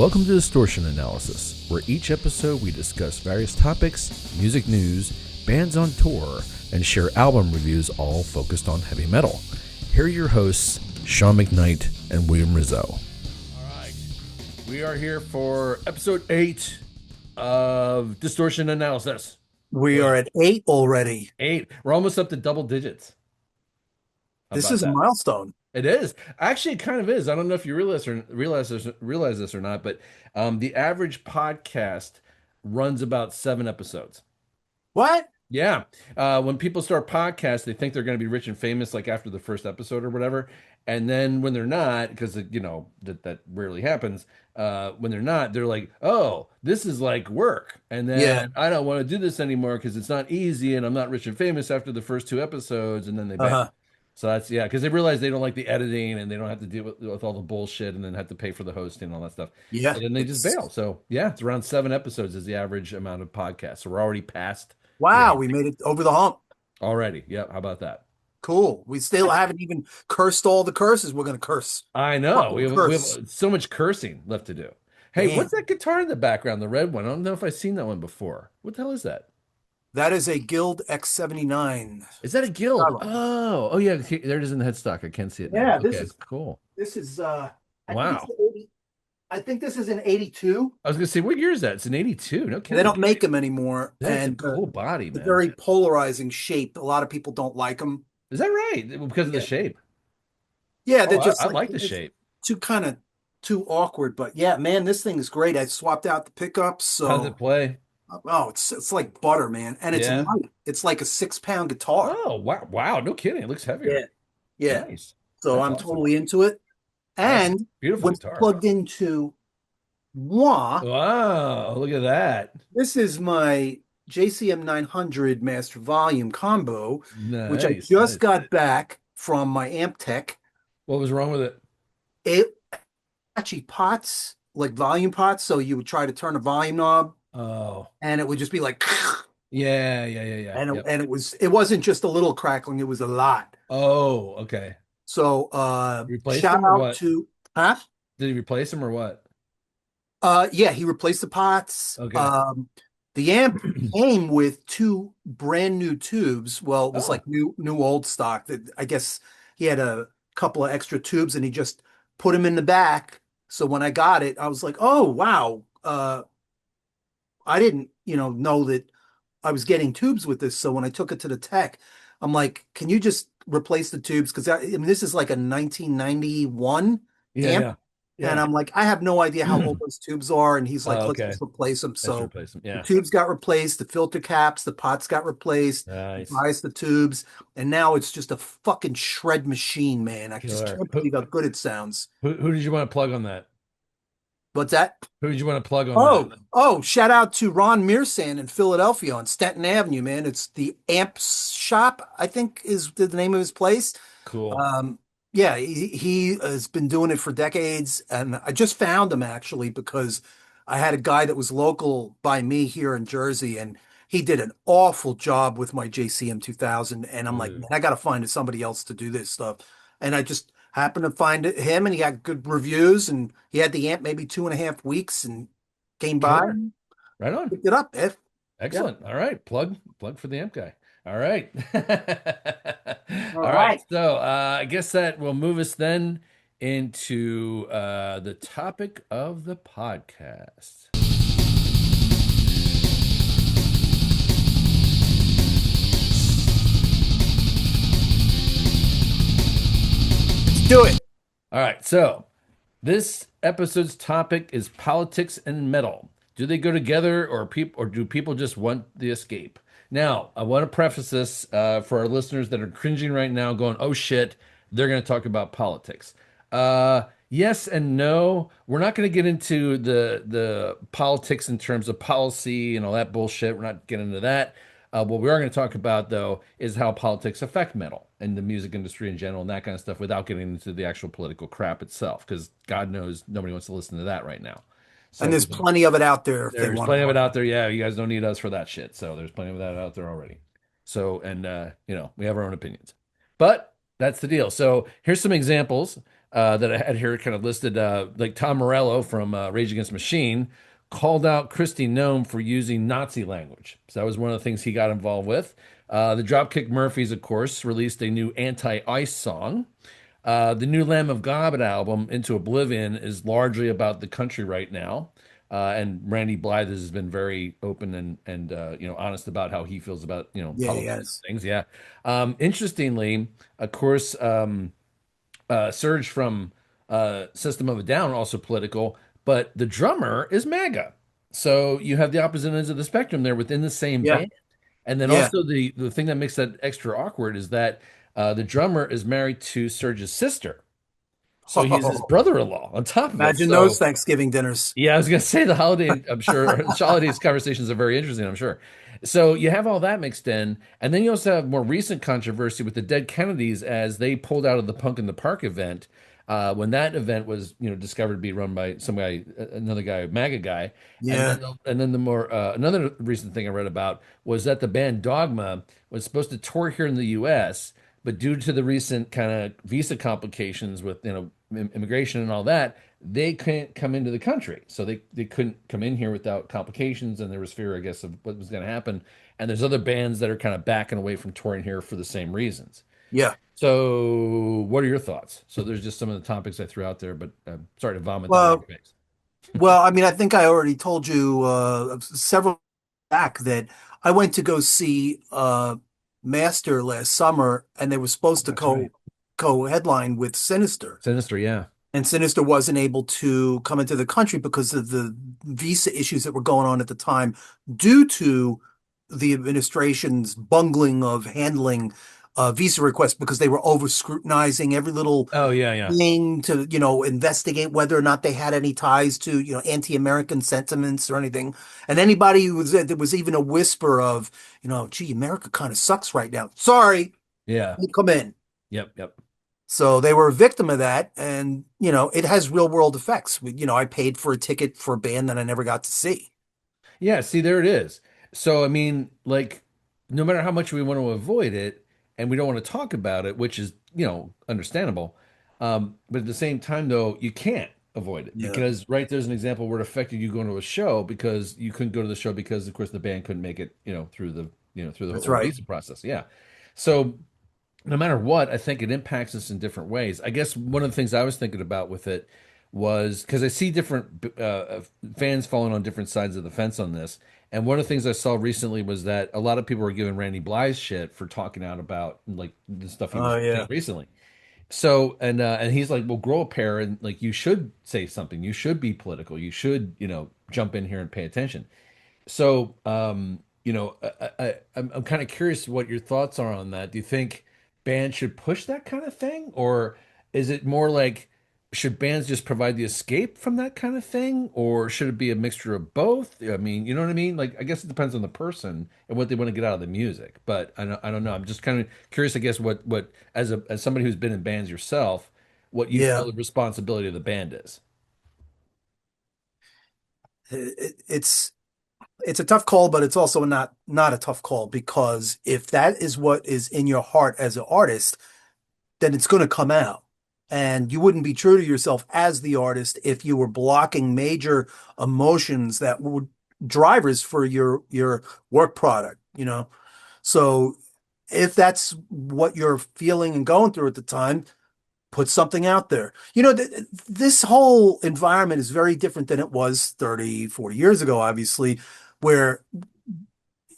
Welcome to Distortion Analysis, where each episode we discuss various topics, music news, bands on tour, and share album reviews, all focused on heavy metal. Here are your hosts, Sean McKnight and William Rizzo. All right, we are here for episode 8 of Distortion Analysis. We are at 8 already. 8. We're almost up to double digits. This is a milestone. It is. Actually, it kind of is. I don't know if you realize this or not, but the average podcast runs about 7 episodes. What? Yeah. When people start podcasts, they think they're going to be rich and famous like after the first episode or whatever. And then when they're not, because that rarely happens, when they're not, they're like, oh, this is like work. And then I don't want to do this anymore because it's not easy and I'm not rich and famous after the first 2 episodes. And then they bail. So that's, because they realize they don't like the editing and they don't have to deal with all the bullshit and then have to pay for the hosting and all that stuff. Yeah. And then they just bail. So it's around 7 episodes is the average amount of podcasts. So we're already past. Wow, we made it over the hump. Already. Yep. How about that? Cool. We still haven't even cursed all the curses we're going to curse. I know. We have so much cursing left to do. Hey, what's that guitar in the background, the red one? I don't know if I've seen that one before. What the hell is that? That is a Guild X79. Is that a Guild? Oh, yeah. There it is in the headstock. I can't see it now. Yeah, this is cool. This is wow. I think this is an 82. I was going to say, what year is that? It's an 82. No kidding. They don't make them anymore. That's a cool body, man. Very polarizing shape. A lot of people don't like them. Is that right? Because of the shape? Yeah, they're just. I like the shape. Too awkward, but yeah, man, this thing is great. I swapped out the pickups. So how does it play? Oh, it's like butter, man, and it's light. It's like a 6-pound guitar. Oh, wow, no kidding. It looks heavier. Yeah. Nice. So I'm totally into it. And beautiful guitar. Plugged into Moi. Wow, look at that. This is my JCM 900 Master Volume combo, which I just got back from my Amp Tech. What was wrong with it? It actually pots, like volume pots, so you would try to turn a volume knob. Oh. And it would just be like Yeah. And it wasn't just a little crackling, it was a lot. Oh, okay. So shout out to Did he replace them or what? Yeah, he replaced the pots. Okay. The amp came with 2 brand new tubes. Well, it was like new old stock. That I guess he had a couple of extra tubes and he just put them in the back. So when I got it, I was like, oh wow. I didn't, know that I was getting tubes with this. So when I took it to the tech, I'm like, can you just replace the tubes? Because this is like a 1991 amp. Yeah. And I'm like, I have no idea how old those tubes are. And he's like, let's just replace them. So the tubes got replaced, the filter caps, the pots got replaced, the tubes. And now it's just a fucking shred machine, man. I just can't believe how good it sounds. Who did you want to plug on that? What's that? Who did you want to plug on that? Oh, shout out to Ron Mearsan in Philadelphia on Stanton Avenue, man. It's the Amp Shop, I think is the name of his place. Cool. Yeah, he has been doing it for decades. And I just found him actually because I had a guy that was local by me here in Jersey and he did an awful job with my JCM 2000. And I'm like, man, I got to find somebody else to do this stuff. And I just happened to find him and he got good reviews and he had the amp maybe 2.5 weeks and came by. Right on. Picked it up, Ed. Excellent. Yeah. All right. Plug for the amp guy. All right. All right. So I guess that will move us then into the topic of the podcast. Do it. All right. So this episode's topic is politics and metal. Do they go together or do people just want the escape? Now, I want to preface this for our listeners that are cringing right now going, oh shit, they're going to talk about politics. Yes and no. We're not going to get into the politics in terms of policy and all that bullshit. We're not getting into that. What we are going to talk about, though, is how politics affect metal and the music industry in general and that kind of stuff without getting into the actual political crap itself, because God knows nobody wants to listen to that right now. So, and there's plenty of it out there. There's plenty of it out there. Yeah, you guys don't need us for that shit. So there's plenty of that out there already. So, and, we have our own opinions. But that's the deal. So here's some examples that I had here kind of listed, like Tom Morello from Rage Against the Machine called out Kristi Noem for using Nazi language. So that was one of the things he got involved with. The Dropkick Murphys, of course, released a new anti-ice song. The new Lamb of God album, Into Oblivion, is largely about the country right now. And Randy Blythe has been very open and honest about how he feels about Yeah, politics yes. and things. Yeah. Interestingly, of course, Surge from System of a Down also political, but the drummer is MAGA. So you have the opposite ends of the spectrum there within the same Yeah, band. And then yeah. also the thing that makes that extra awkward is that the drummer is married to Surge's sister. So he's his Oh, brother-in-law on top of it. imagine those So Thanksgiving dinners. yeah, I was gonna say the holiday, I'm sure the holidays conversations are very interesting, I'm sure. So you have all that mixed in, and then you also have more recent controversy with the Dead Kennedys as they pulled out of the Punk in the Park event. When that event was, discovered to be run by some guy, another guy, MAGA guy, and Yeah. then the more another recent thing I read about was that the band Dogma was supposed to tour here in the U.S., but due to the recent kind of visa complications with immigration and all that, they couldn't come into the country. So they couldn't come in here without complications, and there was fear, I guess, of what was going to happen. And there's other bands that are kind of backing away from touring here for the same reasons. Yeah. So, what are your thoughts? So, there's just some of the topics I threw out there, but sorry to vomit that on your Well, face. well, I mean, I think I already told you several back that I went to go see Master last summer, and they were Oh, supposed to that's right. co-headline with Sinister. Sinister, yeah. And Sinister wasn't able to come into the country because of the visa issues that were going on at the time due to the administration's bungling of handling visa requests because they were over scrutinizing every little Oh, yeah, yeah. thing to, investigate whether or not they had any ties to, anti-American sentiments or anything. And anybody who was there was even a whisper of, gee, America kind of sucks right now. Sorry, Yeah. you come in. Yep, yep. So they were a victim of that, and it has real world effects. I paid for a ticket for a band that I never got to see. Yeah, see, there it is. So, I mean, like, no matter how much we want to avoid it and we don't want to talk about it, which is, understandable. But at the same time, though, you can't avoid it Yeah, because, right, there's an example where it affected you going to a show because you couldn't go to the show because, of course, the band couldn't make it, through the that's whole right. visa process. Yeah. So, no matter what, I think it impacts us in different ways. I guess one of the things I was thinking about with it was because I see different fans falling on different sides of the fence on this. And one of the things I saw recently was that a lot of people were giving Randy Blythe shit for talking out about like the stuff he Oh was saying yeah, recently. So and he's like, well, grow a pair and like you should say something. You should be political. You should jump in here and pay attention. So, I'm kind of curious what your thoughts are on that. Do you think bands should push that kind of thing, or is it more like should bands just provide the escape from that kind of thing, or should it be a mixture of both? I mean, you know what I mean? Like, I guess it depends on the person and what they want to get out of the music. But I don't know. I'm just kind of curious, I guess, what as somebody who's been in bands yourself, what you feel yeah. the responsibility of the band is. It's a tough call, but it's also not a tough call because if that is what is in your heart as an artist, then it's going to come out. And you wouldn't be true to yourself as the artist if you were blocking major emotions that would drivers for your work product. So if that's what you're feeling and going through at the time, put something out there. This whole environment is very different than it was 30, 40 years ago, obviously, where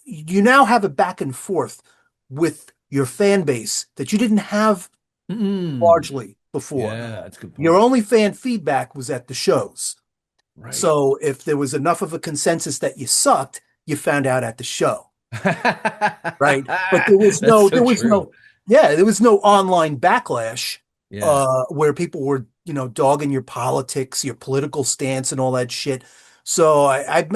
you now have a back and forth with your fan base that you didn't have Mm, largely before. yeah, that's a good Your point. only fan feedback was at the shows. Right. So if there was enough of a consensus that you sucked, you found out at the show, right? But That's so true. there was no online backlash Yeah. where people were, dogging your politics, your political stance, and all that shit. So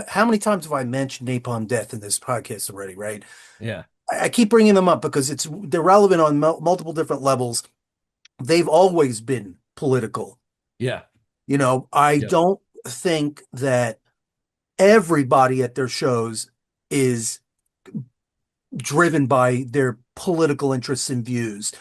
how many times have I mentioned Napalm Death in this podcast already, right? Yeah. I keep bringing them up because they're relevant on multiple different levels. They've always been political. Yeah. I Yep. don't think that everybody at their shows is driven by their political interests and views.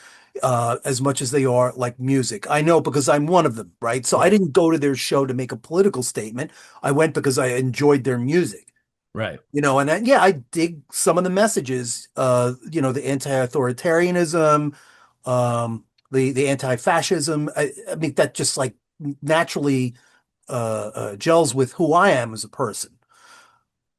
as much as they are like music. I know because I'm one of them, right? So I Right. didn't go to their show to make a political statement. I went because I enjoyed their music. Right. And yeah, I dig some of the messages, the anti-authoritarianism, the anti-fascism. I mean, that just like naturally gels with who I am as a person.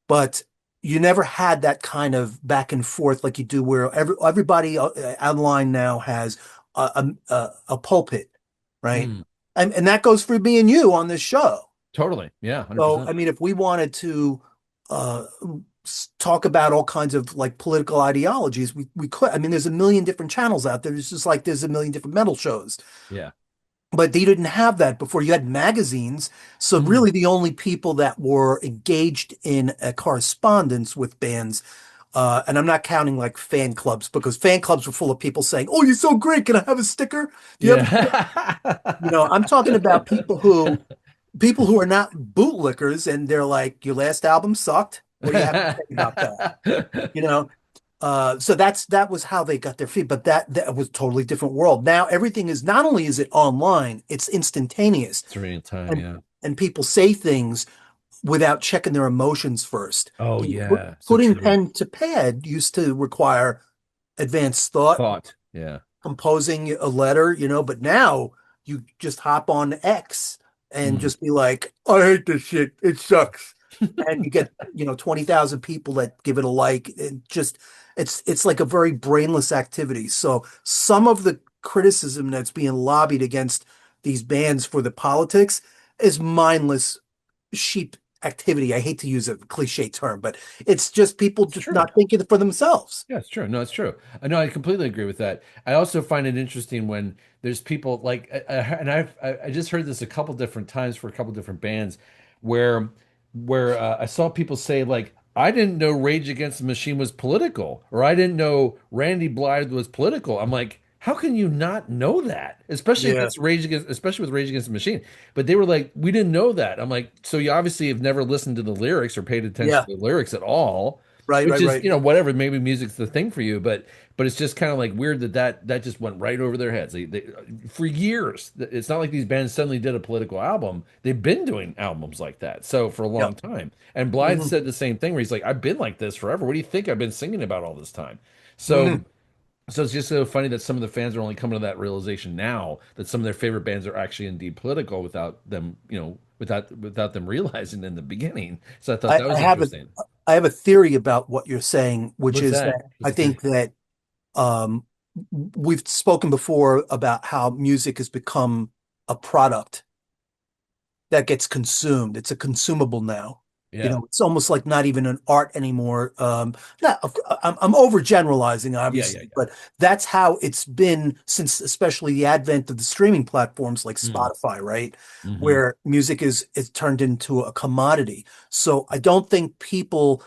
But you never had that kind of back and forth like you do where everybody online now has a pulpit, right? Mm, And that goes for me and you on this show. totally. Yeah, So, 100%. I mean, if we wanted to uh, talk about all kinds of like political ideologies, we could. I mean, there's a million different channels out there. It's just like there's a million different metal shows. Yeah. But they didn't have that before. You had magazines. So Mm. really the only people that were engaged in a correspondence with bands, and I'm not counting like fan clubs because fan clubs were full of people saying, "Oh, you're so great. Can I have a sticker? Do you have a sticker?" I'm talking about people who are not bootlickers and they're like, "Your last album sucked. What do you have to say about that?" You know, so that was how they got their feet, but that was a totally different world. Now everything is not only is it online, it's instantaneous, It's real time, and yeah. and people say things without checking their emotions first. Oh yeah, so Putting true. pen to pad used to require advanced thought, Thought. Yeah. composing a letter, but now you just hop on X and Mm. just be like, I hate this shit. It sucks. And you get, 20,000 people that give it a like. It's like a very brainless activity. So some of the criticism that's being lobbied against these bans for the politics is mindless sheep activity. I hate to use a cliche term, but it's just people It's just true. not thinking for themselves. Yeah, it's true. No, it's true. I know. I completely agree with that. I also find it interesting when there's people like, and I just heard this a couple different times for a couple different bands, where I saw people say like, I didn't know Rage Against the Machine was political, or I didn't know Randy Blythe was political. I'm like, how can you not know that? Especially if Yeah. it's Rage Against, especially with Rage Against the Machine. But they were like, we didn't know that. I'm like, so you obviously have never listened to the lyrics or paid attention Yeah. to the lyrics at all, Right, which right, is, right. whatever, maybe music's the thing for you, but it's just kind of like weird that just went right over their heads. For years, it's not like these bands suddenly did a political album. They've been doing albums like that so for a Yeah. long time. And Blythe Hmm. said the same thing where he's like, I've been like this forever. What do you think I've been singing about all this time? So Hmm. so it's just so funny that some of the fans are only coming to that realization now that some of their favorite bands are actually indeed political without them, without them realizing in the beginning. So I thought I, that I was have a interesting. I have a theory about what you're saying, which What's is that? that I What's the think theory? that um, we've spoken before about how music has become a product that gets consumed. It's a consumable now. Yeah. It's almost like not even an art anymore. Not, I'm overgeneralizing, Yeah, yeah, obviously, yeah. but that's how it's been since, especially the advent of the streaming platforms like Mm, Spotify, right? hmm. Where music is turned into a commodity. So I don't think people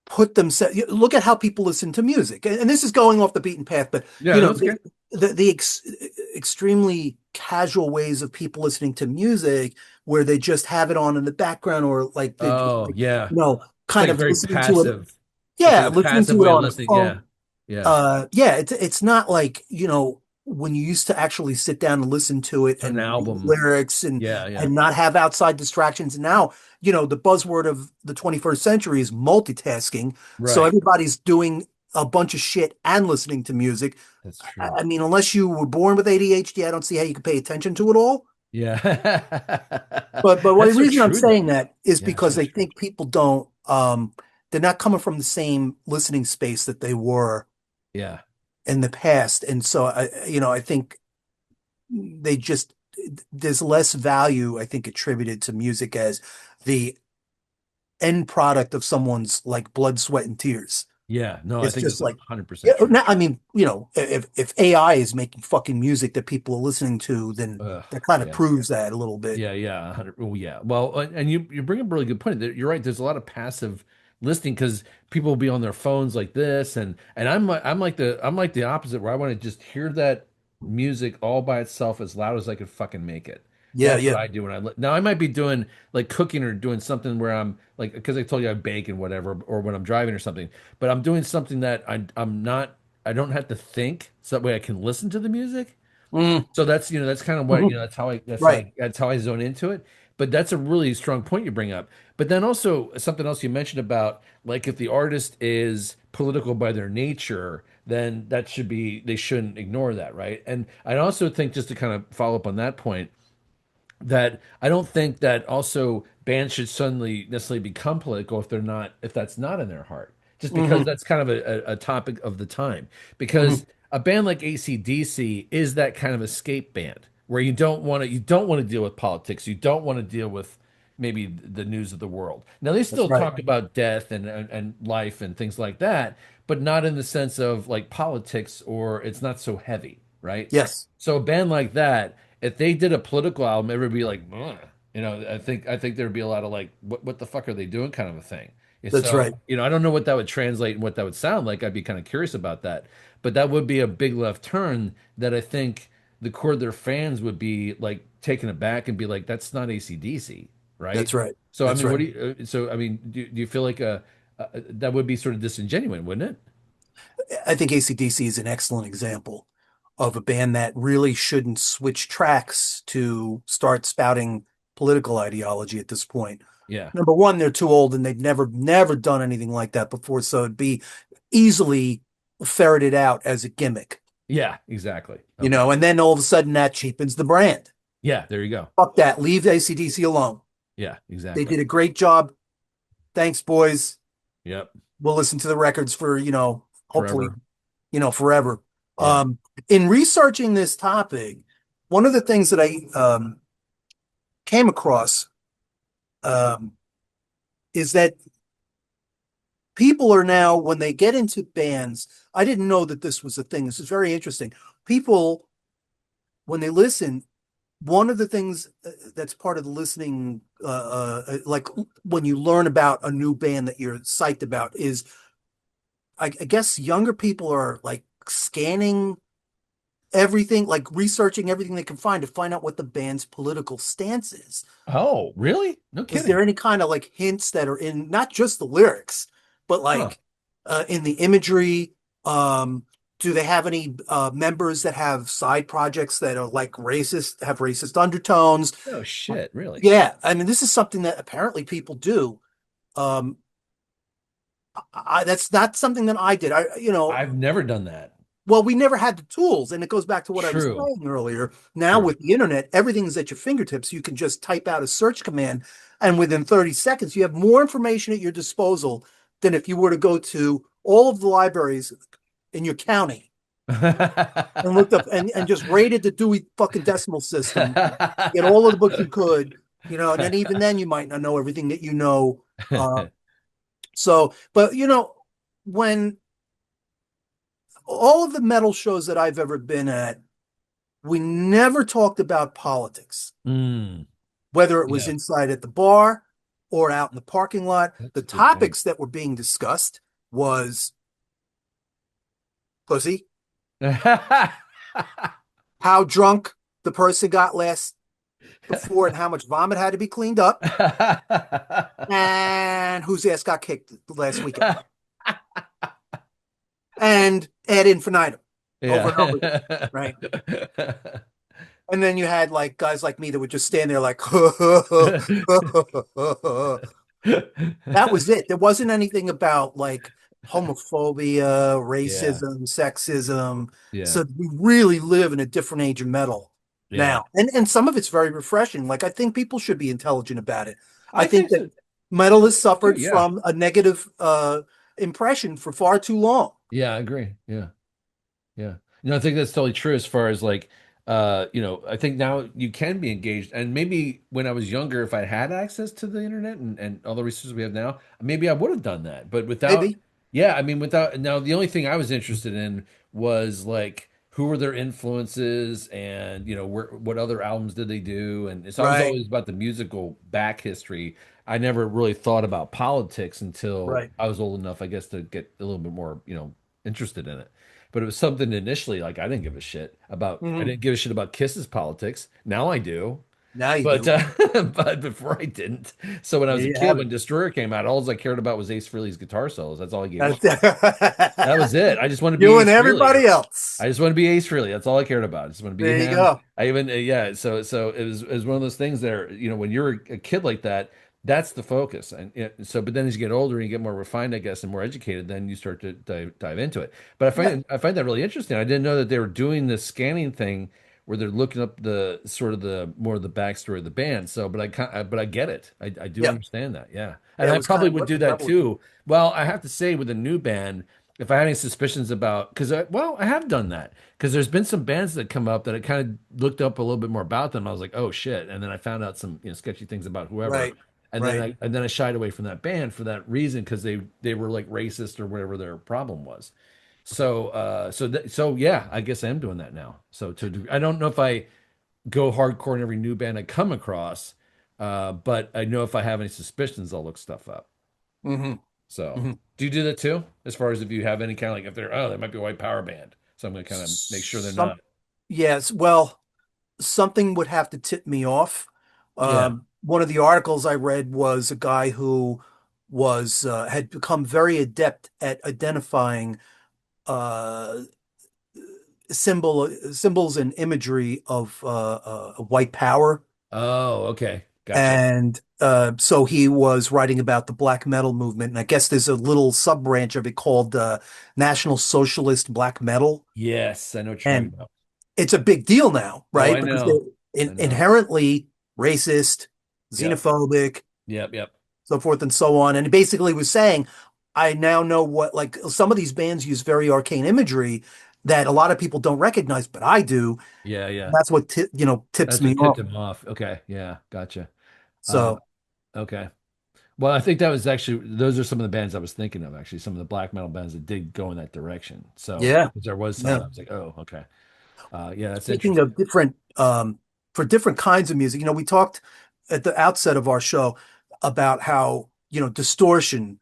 put themselves look at how people listen to music, and this is going off the beaten path, but Yeah, no, it's okay. the extremely casual ways of people listening to music where they just have it on in the background or like they Oh, like, yeah. It's kind like of very listening to it. passive. It's like Yeah, a listening passive to it way of on a listening. phone. Yeah. Yeah. Yeah, it's not like, when you used to actually sit down and listen to it An and read album. lyrics and Yeah, yeah. and not have outside distractions. And now, the buzzword of the 21st century is multitasking. So Right. everybody's doing a bunch of shit and listening to music. That's I, true. I mean, unless you were born with ADHD, I don't see how you could pay attention to it all. Yeah. But the That's so reason I'm true saying though. that is Yeah, because so they true. think people don't they're not coming from the same listening space that they were Yeah. in the past. And so I think they just there's less value, I think, attributed to music as the end product of someone's like blood, sweat, and tears. Yeah. No, I It's think just that's like, yeah, 100% true. now, I mean, if AI is making fucking music that people are listening to, then Ugh, that kind of yeah. proves that a little bit. Yeah, yeah, 100. Oh, yeah. Well, and you bring up a really good point. You're right. There's a lot of passive listening because people will be on their phones like this, and I'm like the opposite where I want to just hear that music all by itself as loud as I could fucking make it. Yeah, That's yeah, what I do when now I might be doing like cooking or doing something where I'm like because I told you I bake and whatever or when I'm driving or something, but I'm doing something that I'm not. I don't have to think, so that way I can listen to the music. Mm, So that's that's kind of what mhm. that's Right. that's how I zone into it. But that's a really strong point you bring up. But then also something else you mentioned about like if the artist is political by their nature, then that should be they shouldn't ignore that, right? And I also think just to kind of follow up on that point, that I don't think that also bands should suddenly necessarily become political if that's not in their heart. Just because Hmm. that's kind of a topic of the time. Hmm. Because a band like AC/DC is that kind of escape band where you don't want to deal with politics. You don't want to deal with maybe the news of the world. Now they That's still right. talk about death and life and things like that, but not in the sense of like politics, or it's not so heavy, right? Yes, So a band like that, if they did a political album, everybody would be like, "Ugh." I think there'd be a lot of like, what the fuck are they doing kind of a thing. And that's so, right. I don't know what that would translate and what that would sound like. I'd be kind of curious about that. But that would be a big left turn that I think the core of their fans would be like taken aback and be like, that's not AC/DC, right? That's right. So I That's mean, right. so I mean, do you feel like that would be sort of disingenuous, wouldn't it? I think AC/DC is an excellent example of a band that really shouldn't switch tracks to start spouting political ideology at this point. Yeah. Number one, they're too old and they've never done anything like that before, so it'd be easily ferreted out as a gimmick, Yeah, exactly. Okay. and then all of a sudden that cheapens the brand. Yeah, there you go. Fuck that. Leave AC/DC alone. Yeah, They exactly. did a great job. Thanks, boys. Yep. We'll listen to the records for, hopefully, Forever. forever. Yeah. In researching this topic, one of the things that I came across um, is that people are now, when they get into bands, I didn't know that this was a thing. This is very interesting. People, when they listen, one of the things that's part of the listening, like when you learn about a new band that you're psyched about, is I guess younger people are like scanning everything, like researching everything they can find to find out what the band's political stance is. Oh, really? No Is there kidding. any kind of like hints that are in not just the lyrics, but Huh. like in the imagery? Do they have any members that have side projects that are like racist, have racist undertones? Oh shit, really? Yeah, I mean, this is something that apparently people do. Um, that's not something that I did. I've never done that. Well, we never had the tools, and it goes back to what I was True. saying earlier. Now, True. with the internet, everything's at your fingertips. You can just type out a search command, and within 30 seconds, you have more information at your disposal than if you were to go to all of the libraries in your county and looked up and just rated the Dewey fucking Decimal System, get all of the books you could, and then even then you might not know everything that you know. Uh, but when all of the metal shows that I've ever been at, we never talked about politics, Mm, whether it was yeah, inside at the bar or out in the parking lot. that's The a good point. topics that were being discussed was pussy, how drunk the person got last before and how much vomit had to be cleaned up, and whose ass got kicked last weekend. And ad infinitum over and over again, Yeah. right? And then you had like guys like me that would just stand there like, that was it. There wasn't anything about like homophobia, Yeah. racism, sexism. Yeah. So we really live in a different age of metal Yeah. now. And some of it's very refreshing. Like I think people should be intelligent about it. I I think think that so metal has too. suffered Yeah. from a negative impression for far too long. Yeah, I agree. Yeah. Yeah. I think that's totally true as far as like I think now you can be engaged. And maybe when I was younger, if I had access to the internet and all the resources we have now, maybe I would have done that. But without, Maybe. yeah, I mean, without now the only thing I was interested in was like who were their influences and what other albums did they do? And so I was Right. always about the musical back history. I never really thought about politics until Right. I was old enough, I guess, to get a little bit more, interested in it. But it was something initially like I didn't give a shit about. I Mhm. didn't give a shit about Kiss's politics. Now I do. Now you But do. but before I didn't. So when I There was a you kid, have when it. Destroyer came out, all I cared about was Ace Frehley's guitar solos. That's all I gave a That's- shit. That was it. I just want to be You and Ace Frehley. everybody else. I just want to be Ace Frehley. That's all I cared about. I just want to be There you him. go. I even yeah. So it was one of those things there. When you're a kid like that, that's the focus. And so, but then as you get older and you get more refined, I guess, and more educated, then you start to dive into it. But Yeah. I find that really interesting. I didn't know that they were doing this scanning thing where they're looking up the sort of the more of the backstory of the band. So, but I get it. I do Yeah. understand that. Yeah, and Yeah. It I was kind probably of would what do the that prevalence. too. Well, I have to say with a new band, if I had any suspicions about, because I have done that because there's been some bands that come up that I kind of looked up a little bit more about them. I was like, oh shit, and then I found out some sketchy things about whoever, Right. and then Right. I shied away from that band for that reason because they were like racist or whatever their problem was. So yeah, I guess I am doing that now. I don't know if I go hardcore in every new band I come across, but I know if I have any suspicions, I'll look stuff up. Hmm. So, Hmm. do you do that too? As far as if you have any kind of like if they're there might be a white power band, so I'm going to kind of make sure they're Some, not. yes. Well, something would have to tip me off. Yeah. One of the articles I read was a guy who was had become very adept at identifying uh, symbols and imagery of white power. Oh, okay, gotcha. And so he was writing about the black metal movement. And I guess there's a little sub branch of it called National Socialist Black Metal. Yes, I know what you're talking And about. it's a big deal now, Oh, right? I Because know, they're I know. inherently racist, Yep, xenophobic, yep. so forth and so on. And he basically was saying, I now know what, like, some of these bands use very arcane imagery that a lot of people don't recognize, but I do. Yeah. That's what, tips That's me what tipped off. him off. Okay, yeah, gotcha. Uh, So, okay. Well, I think that was actually those are some of the bands I was thinking of. Actually, some of the black metal bands that did go in that direction. So yeah. 'cause there was some Yeah. that I was like, oh, okay. Yeah, that's Speaking interesting. of different, for different kinds of music, we talked at the outset of our show about how, distortion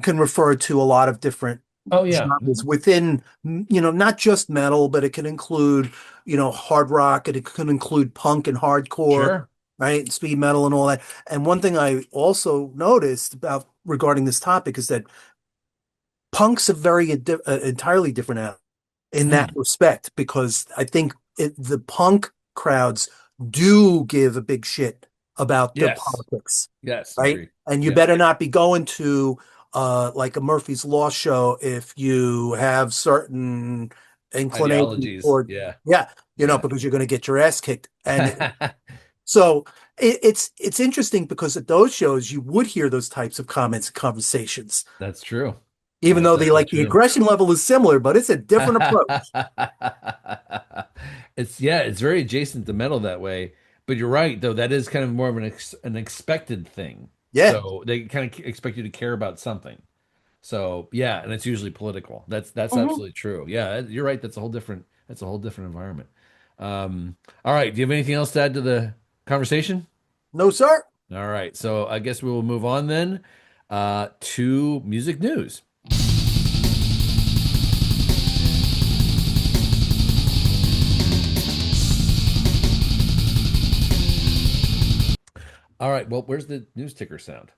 can refer to a lot of different Oh yeah. genres Mhm. within, not just metal, but it can include, hard rock, and it can include punk and hardcore, Sure. right? Speed metal and all that. And one thing I also noticed about regarding this topic is that punk's a entirely different animal in that Hmm. respect, because I think the punk crowds do give a big shit about the Yes. politics, Yes. right? Agree. And you Yeah. better not be going to like a Murphy's Law show if you have certain inclinations Ideologies. toward, Yeah. yeah, Yeah. because you're going to get your ass kicked. So it's interesting because at those shows you would hear those types of comments and conversations, That's true. even That's though they actually like the true. aggression level is similar, but it's a different approach. It's very adjacent to metal that way. But you're right, though, that is kind of more of an expected thing. Yeah. So they kind of expect you to care about something. So yeah, and it's usually political. That's Mhm. absolutely true. Yeah, you're right. That's a whole different environment. All right. Do you have anything else to add to the conversation? No, sir. All right. So I guess we will move on then to music news. All right. Well, where's the news ticker sound?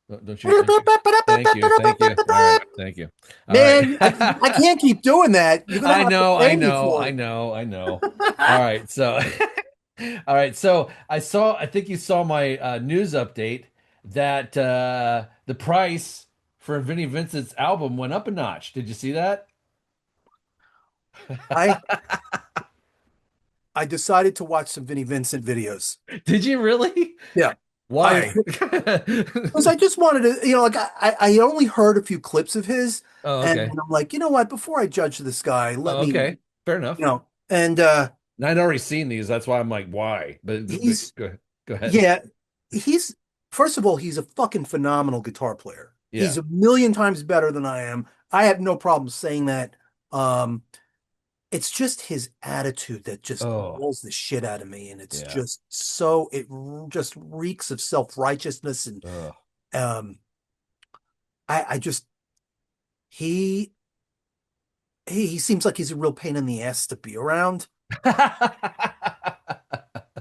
Don't you? Thank you. Thank you. All right. Thank you. All right. Man, I can't keep doing that. You're gonna I have to know, I pay me know, for I it. know, I know. All right. So, all right. So I think you saw my news update that the price for Vinnie Vincent's album went up a notch. Did you see that? I I decided to watch some Vinnie Vincent videos. Did you really? Yeah. I Why? because I just wanted to, like I only heard a few clips of his, Oh, and okay. I'm like, you know what, before I judge this guy, let Oh, me, okay. Fair enough. and And I'd already seen these. That's why I'm like, why? But he's go ahead. yeah, he's first of all, he's a fucking phenomenal guitar player. He's Yeah. a million times better than I am. I have no problem saying that. Um, it's just his attitude that just Oh, rolls the shit out of me, and it's yeah. just just reeks of self-righteousness, and Ugh. um, I just he he seems like he's a real pain in the ass to be around.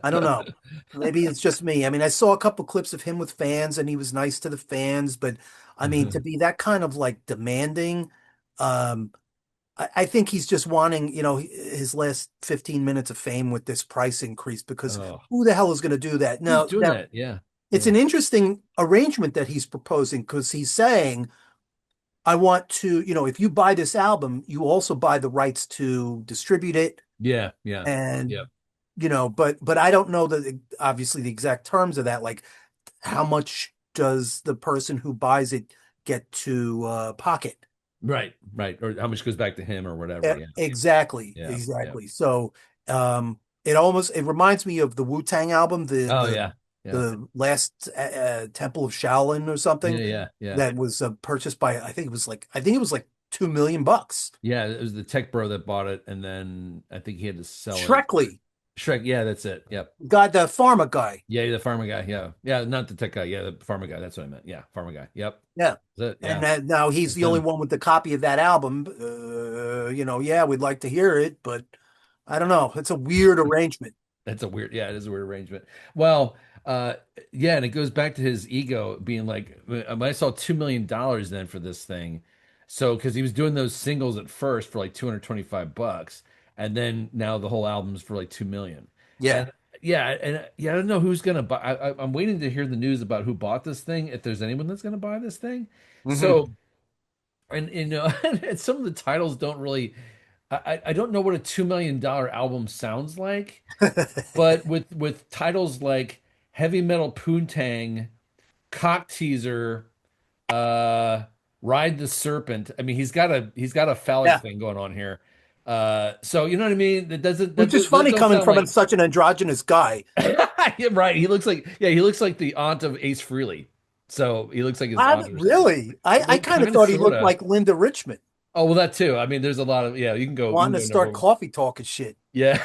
I don't know. Maybe it's just me. I mean, I saw a couple clips of him with fans and he was nice to the fans, but I mean, to be that kind of like demanding, um, I think he's just wanting, his last 15 minutes of fame with this price increase because Oh, who the hell is going to do that? who's Now, doing that? Yeah, it's yeah, an interesting arrangement that he's proposing because he's saying, I want to, if you buy this album, you also buy the rights to distribute it yeah, yeah, and yeah. but I don't know obviously the exact terms of that. Like, how much does the person who buys it get to pocket? Right, right. Or how much goes back to him or whatever. Yeah, Exactly, yeah, yeah. exactly. So it reminds me of the Wu-Tang album, the Oh the yeah, yeah, the last Temple of Shaolin or something yeah, yeah, yeah, that was purchased by I think it was like $2 million. yeah. It was the tech bro that bought it, and then I think he had to sell it. Shrekley, Shrek. Yeah, that's it. Yep. got the pharma guy. Yeah, the farmer guy. Yeah, yeah. Not the tech guy. Yeah, the farmer guy. That's what I meant. Yeah, farmer guy. Yep. Yeah. That's it. And Yeah, now he's that's the only him. one with the copy of that album. Yeah, we'd like to hear it, but I don't know. It's a weird arrangement. That's a weird, yeah, it is a weird arrangement. Well, uh, yeah, and it goes back to his ego being like, when I saw $2 million then for this thing. So, because he was doing those singles at first for like 225 bucks, and then now the whole album's for like 2 million. Yeah. And yeah, I don't know who's gonna buy. I'm waiting to hear the news about who bought this thing, if there's anyone that's gonna buy this thing. Hmm. So, and and some of the titles don't really, I don't know what a $2 million album sounds like. But with titles like Heavy Metal Poontang, Cock Teaser, uh, Ride the Serpent. I mean, he's got a phallic Yeah. thing going on here. So you know what I mean? That doesn't Which is that funny don't coming sound from like such an androgynous guy. yeah, right. He looks like the aunt of Ace Frehley. So he looks like his aunt or something. Really? I Well, kind of kind of, thought he sort looked of. like Linda Richmond, Oh, well, that too. I mean, there's a lot of yeah. You can wanting to go start number. coffee talking shit. Yeah.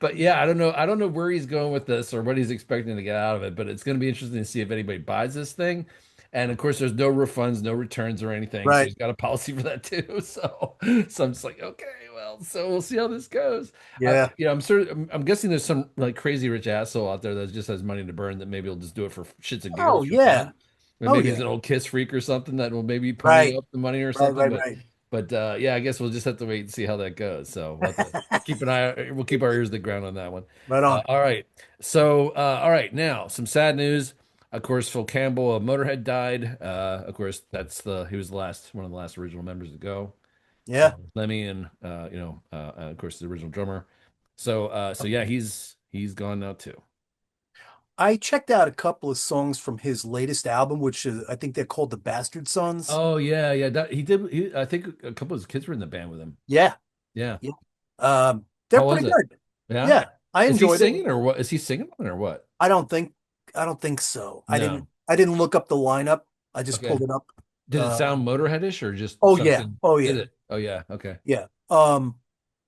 But yeah, I don't know where he's going with this or what he's expecting to get out of it, but it's going to be interesting to see if anybody buys this thing. And of course, there's no refunds, no returns or anything, so Right. he's got a policy for that too. So I'm just like, okay, well, so we'll see how this goes. Yeah. I'm guessing there's some like crazy rich asshole out there that just has money to burn that maybe he'll just do it for shits and giggles Oh, for yeah. fun. Or Oh, maybe he's yeah. an old Kiss freak or something that will maybe pony Right. up the money or Right, something. right, But right. but yeah, I guess we'll just have to wait and see how that goes. So we'll have to keep an eye. We'll keep our ears to the ground on that one. Right on. All right. So all right, now some sad news. Of course, Phil Campbell of Motorhead died. Of course, he was the last one of the last original members to go. Yeah. Lemmy and of course the original drummer. So yeah, he's gone now too. I checked out a couple of songs from his latest album, which I think they're called The Bastard Sons. Oh yeah, yeah. He did. I think a couple of his kids were in the band with him. Yeah. Yeah. Yeah. They're How was pretty it? good. Yeah. Yeah. I Is he enjoyed it. singing or what? Is he singing on it or what? I don't think I don't think so. I didn't No. I didn't look up the lineup. I just Okay. pulled it up. Did it Uh, sound Motorheadish or just oh yeah. something? Oh Did yeah. it? Oh yeah. Okay. Yeah.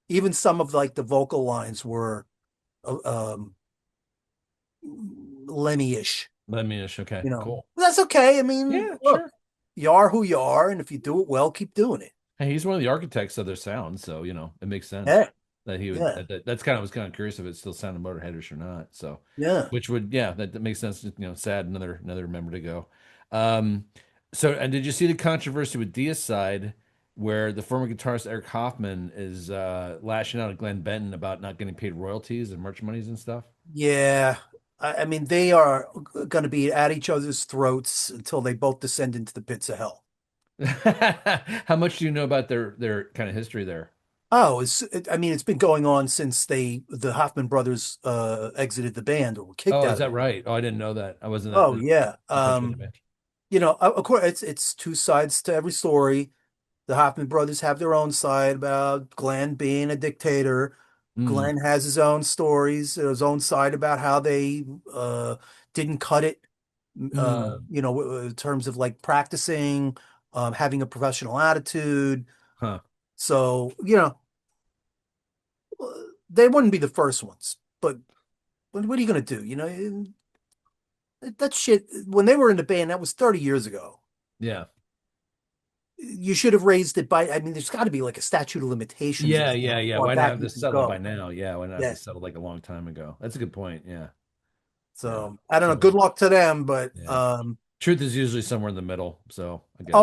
Even some of like the vocal lines were uh, um Lenny-ish, Lemmy-ish. Okay. Cool. That's okay. I mean, Yeah. look, Sure. you are who you are, and if you do it well, keep doing it. Hey, he's one of the architects of their sound, so it makes sense Yeah. that he would. Yeah. That's kind of I was kind of curious if it still sounded Motorheadish or not. So, Yeah. which would yeah, that makes sense. Sad another member to go. Um, so and did you see the controversy with Deicide, where the former guitarist Eric Hoffman is lashing out at Glenn Benton about not getting paid royalties and merch monies and stuff? Yeah. I mean, they are going to be at each other's throats until they both descend into the pits of hell. How much do you know about their kind of history there? I mean, it's been going on since the Hoffman brothers exited the band or were kicked Oh, is out of that it. right? Oh, I didn't know that. I wasn't Oh that yeah. in touch with it. Of course, it's two sides to every story. The Hoffman brothers have their own side about Glenn being a dictator. Mm, Glenn has his own stories, his own side about how they didn't cut it, mm, in terms of like practicing, having a professional attitude. huh. So, they wouldn't be the first ones, but what are you going to do? That shit, when they were in the band, that was 30 years ago. Yeah. you should have raised it by, I mean, there's got to be like a statute of limitations of Yeah, how yeah, yeah. far Why not back have you this can settled by go. now? Yeah, why not have Yeah. this settled like a long time ago? That's a good point. Yeah, yeah. So I don't know. Good So luck to them, but yeah, truth is usually somewhere in the middle. So I guess.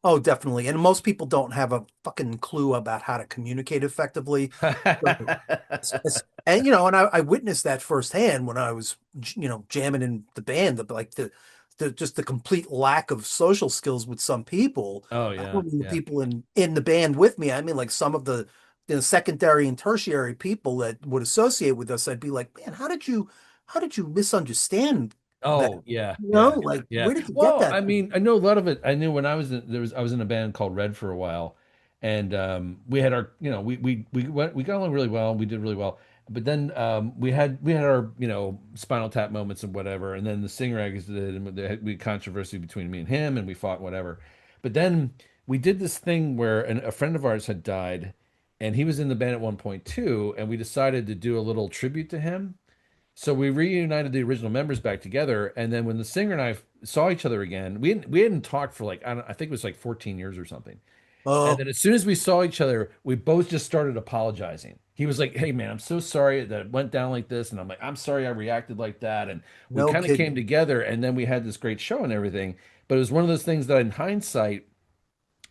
oh, definitely. And most people don't have a fucking clue about how to communicate effectively. So, and and I witnessed that firsthand when I was, jamming in the band, like the just the complete lack of social skills with some people. Oh I yeah, don't mean the yeah. people in the band with me. I mean like some of the secondary and tertiary people that would associate with us. I'd be like, man, how did you misunderstand that? Oh yeah, You know, yeah, like yeah. where did you get Well, that I from? mean, I know a lot of it. I knew when I was in a band called Red for a while, and we had our, we got along really well. We did really well, but then we had our, Spinal Tap moments and whatever, and then the singer exited, and we had controversy between me and him, and we fought whatever. But then we did this thing where a friend of ours had died, and he was in the band at one point too, and we decided to do a little tribute to him. So we reunited the original members back together, and then when the singer and I saw each other again, we hadn't talked for like I think it was like 14 years or something. And Oh, then as soon as we saw each other, we both just started apologizing. He was like, "Hey man, I'm so sorry that it went down like this," and I'm like, "I'm sorry I reacted like that." And we no kind of came kidding. together, and then we had this great show and everything. But it was one of those things that, in hindsight,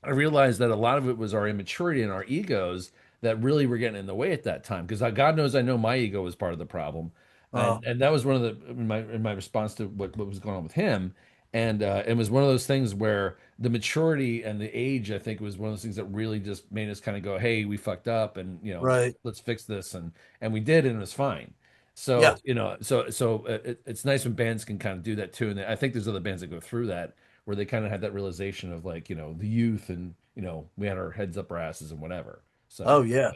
I realized that a lot of it was our immaturity and our egos that really were getting in the way at that time. Because God knows I know my ego was part of the problem, Oh, and that was one of the in my response to what was going on with him. And it was one of those things where the maturity and the age, I think, was one of those things that really just made us kind of go, "Hey, we fucked up, and right. let's fix this." And we did, and it was fine. Yeah, So it's nice when bands can kind of do that too. And I think there's other bands that go through that where they kind of had that realization of like, the youth and, we had our heads up our asses and whatever. oh So, yeah.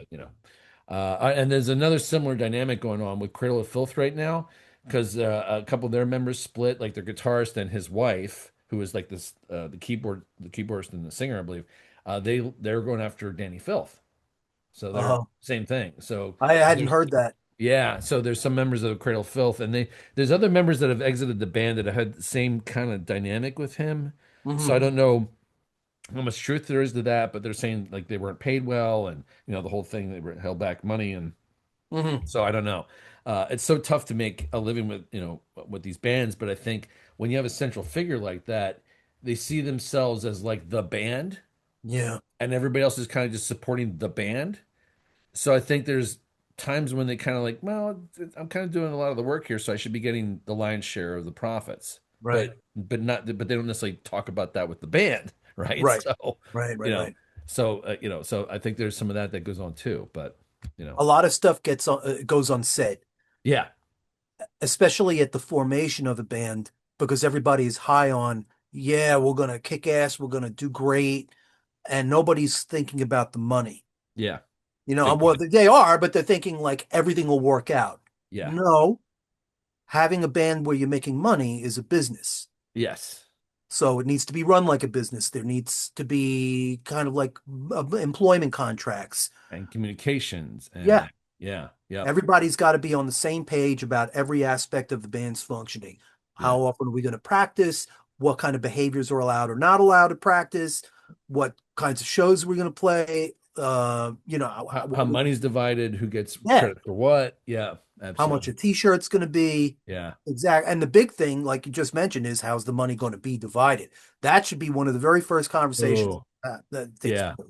and there's another similar dynamic going on with Cradle of Filth right now because a couple of their members split, like their guitarist and his wife, who is like this, the keyboardist and the singer, I believe. They're going after Danny Filth. So they're Oh, same thing. So I hadn't there's heard that. yeah, so there's some members of Cradle of Filth, and there's other members that have exited the band that have had the same kind of dynamic with him. So I Hmm. don't know how much truth there is to that, but they're saying like they weren't paid well, and the whole thing they were held back money, and Hmm. so I don't know. It's so tough to make a living with with these bands, but I think when you have a central figure like that, they see themselves as like the band, Yeah, and everybody else is kind of just supporting the band. So I think there's times when they kind of like, well, I'm kind of doing a lot of the work here, so I should be getting the lion's share of the profits. right, But they don't necessarily talk about that with the band, right? right, So, right, you right, know, right. so I think there's some of that goes on too. But A lot of stuff goes unsaid, yeah, especially at the formation of a band, because everybody's high on, yeah, we're gonna kick ass, we're gonna do great, and nobody's thinking about the money. yeah, You know, big well, time. they are, but they're thinking like everything will work out. Yeah, No, having a band where you're making money is a business. yes, So it needs to be run like a business. There needs to be kind of like employment contracts. and communications Yeah, and yeah, yep, everybody's got to be on the same page about every aspect of the band's functioning. yeah. How often are we going to practice? What kind of behaviors are allowed or not allowed to practice? What kinds of shows we're going to play? How money's divided, who gets Yeah, credit for what? Yeah, how much absolutely. a t-shirt's going to be. Yeah. Exactly. And the big thing, like you just mentioned, is how's the money going to be divided? That should be one of the very first conversations Oh, that takes yeah. place.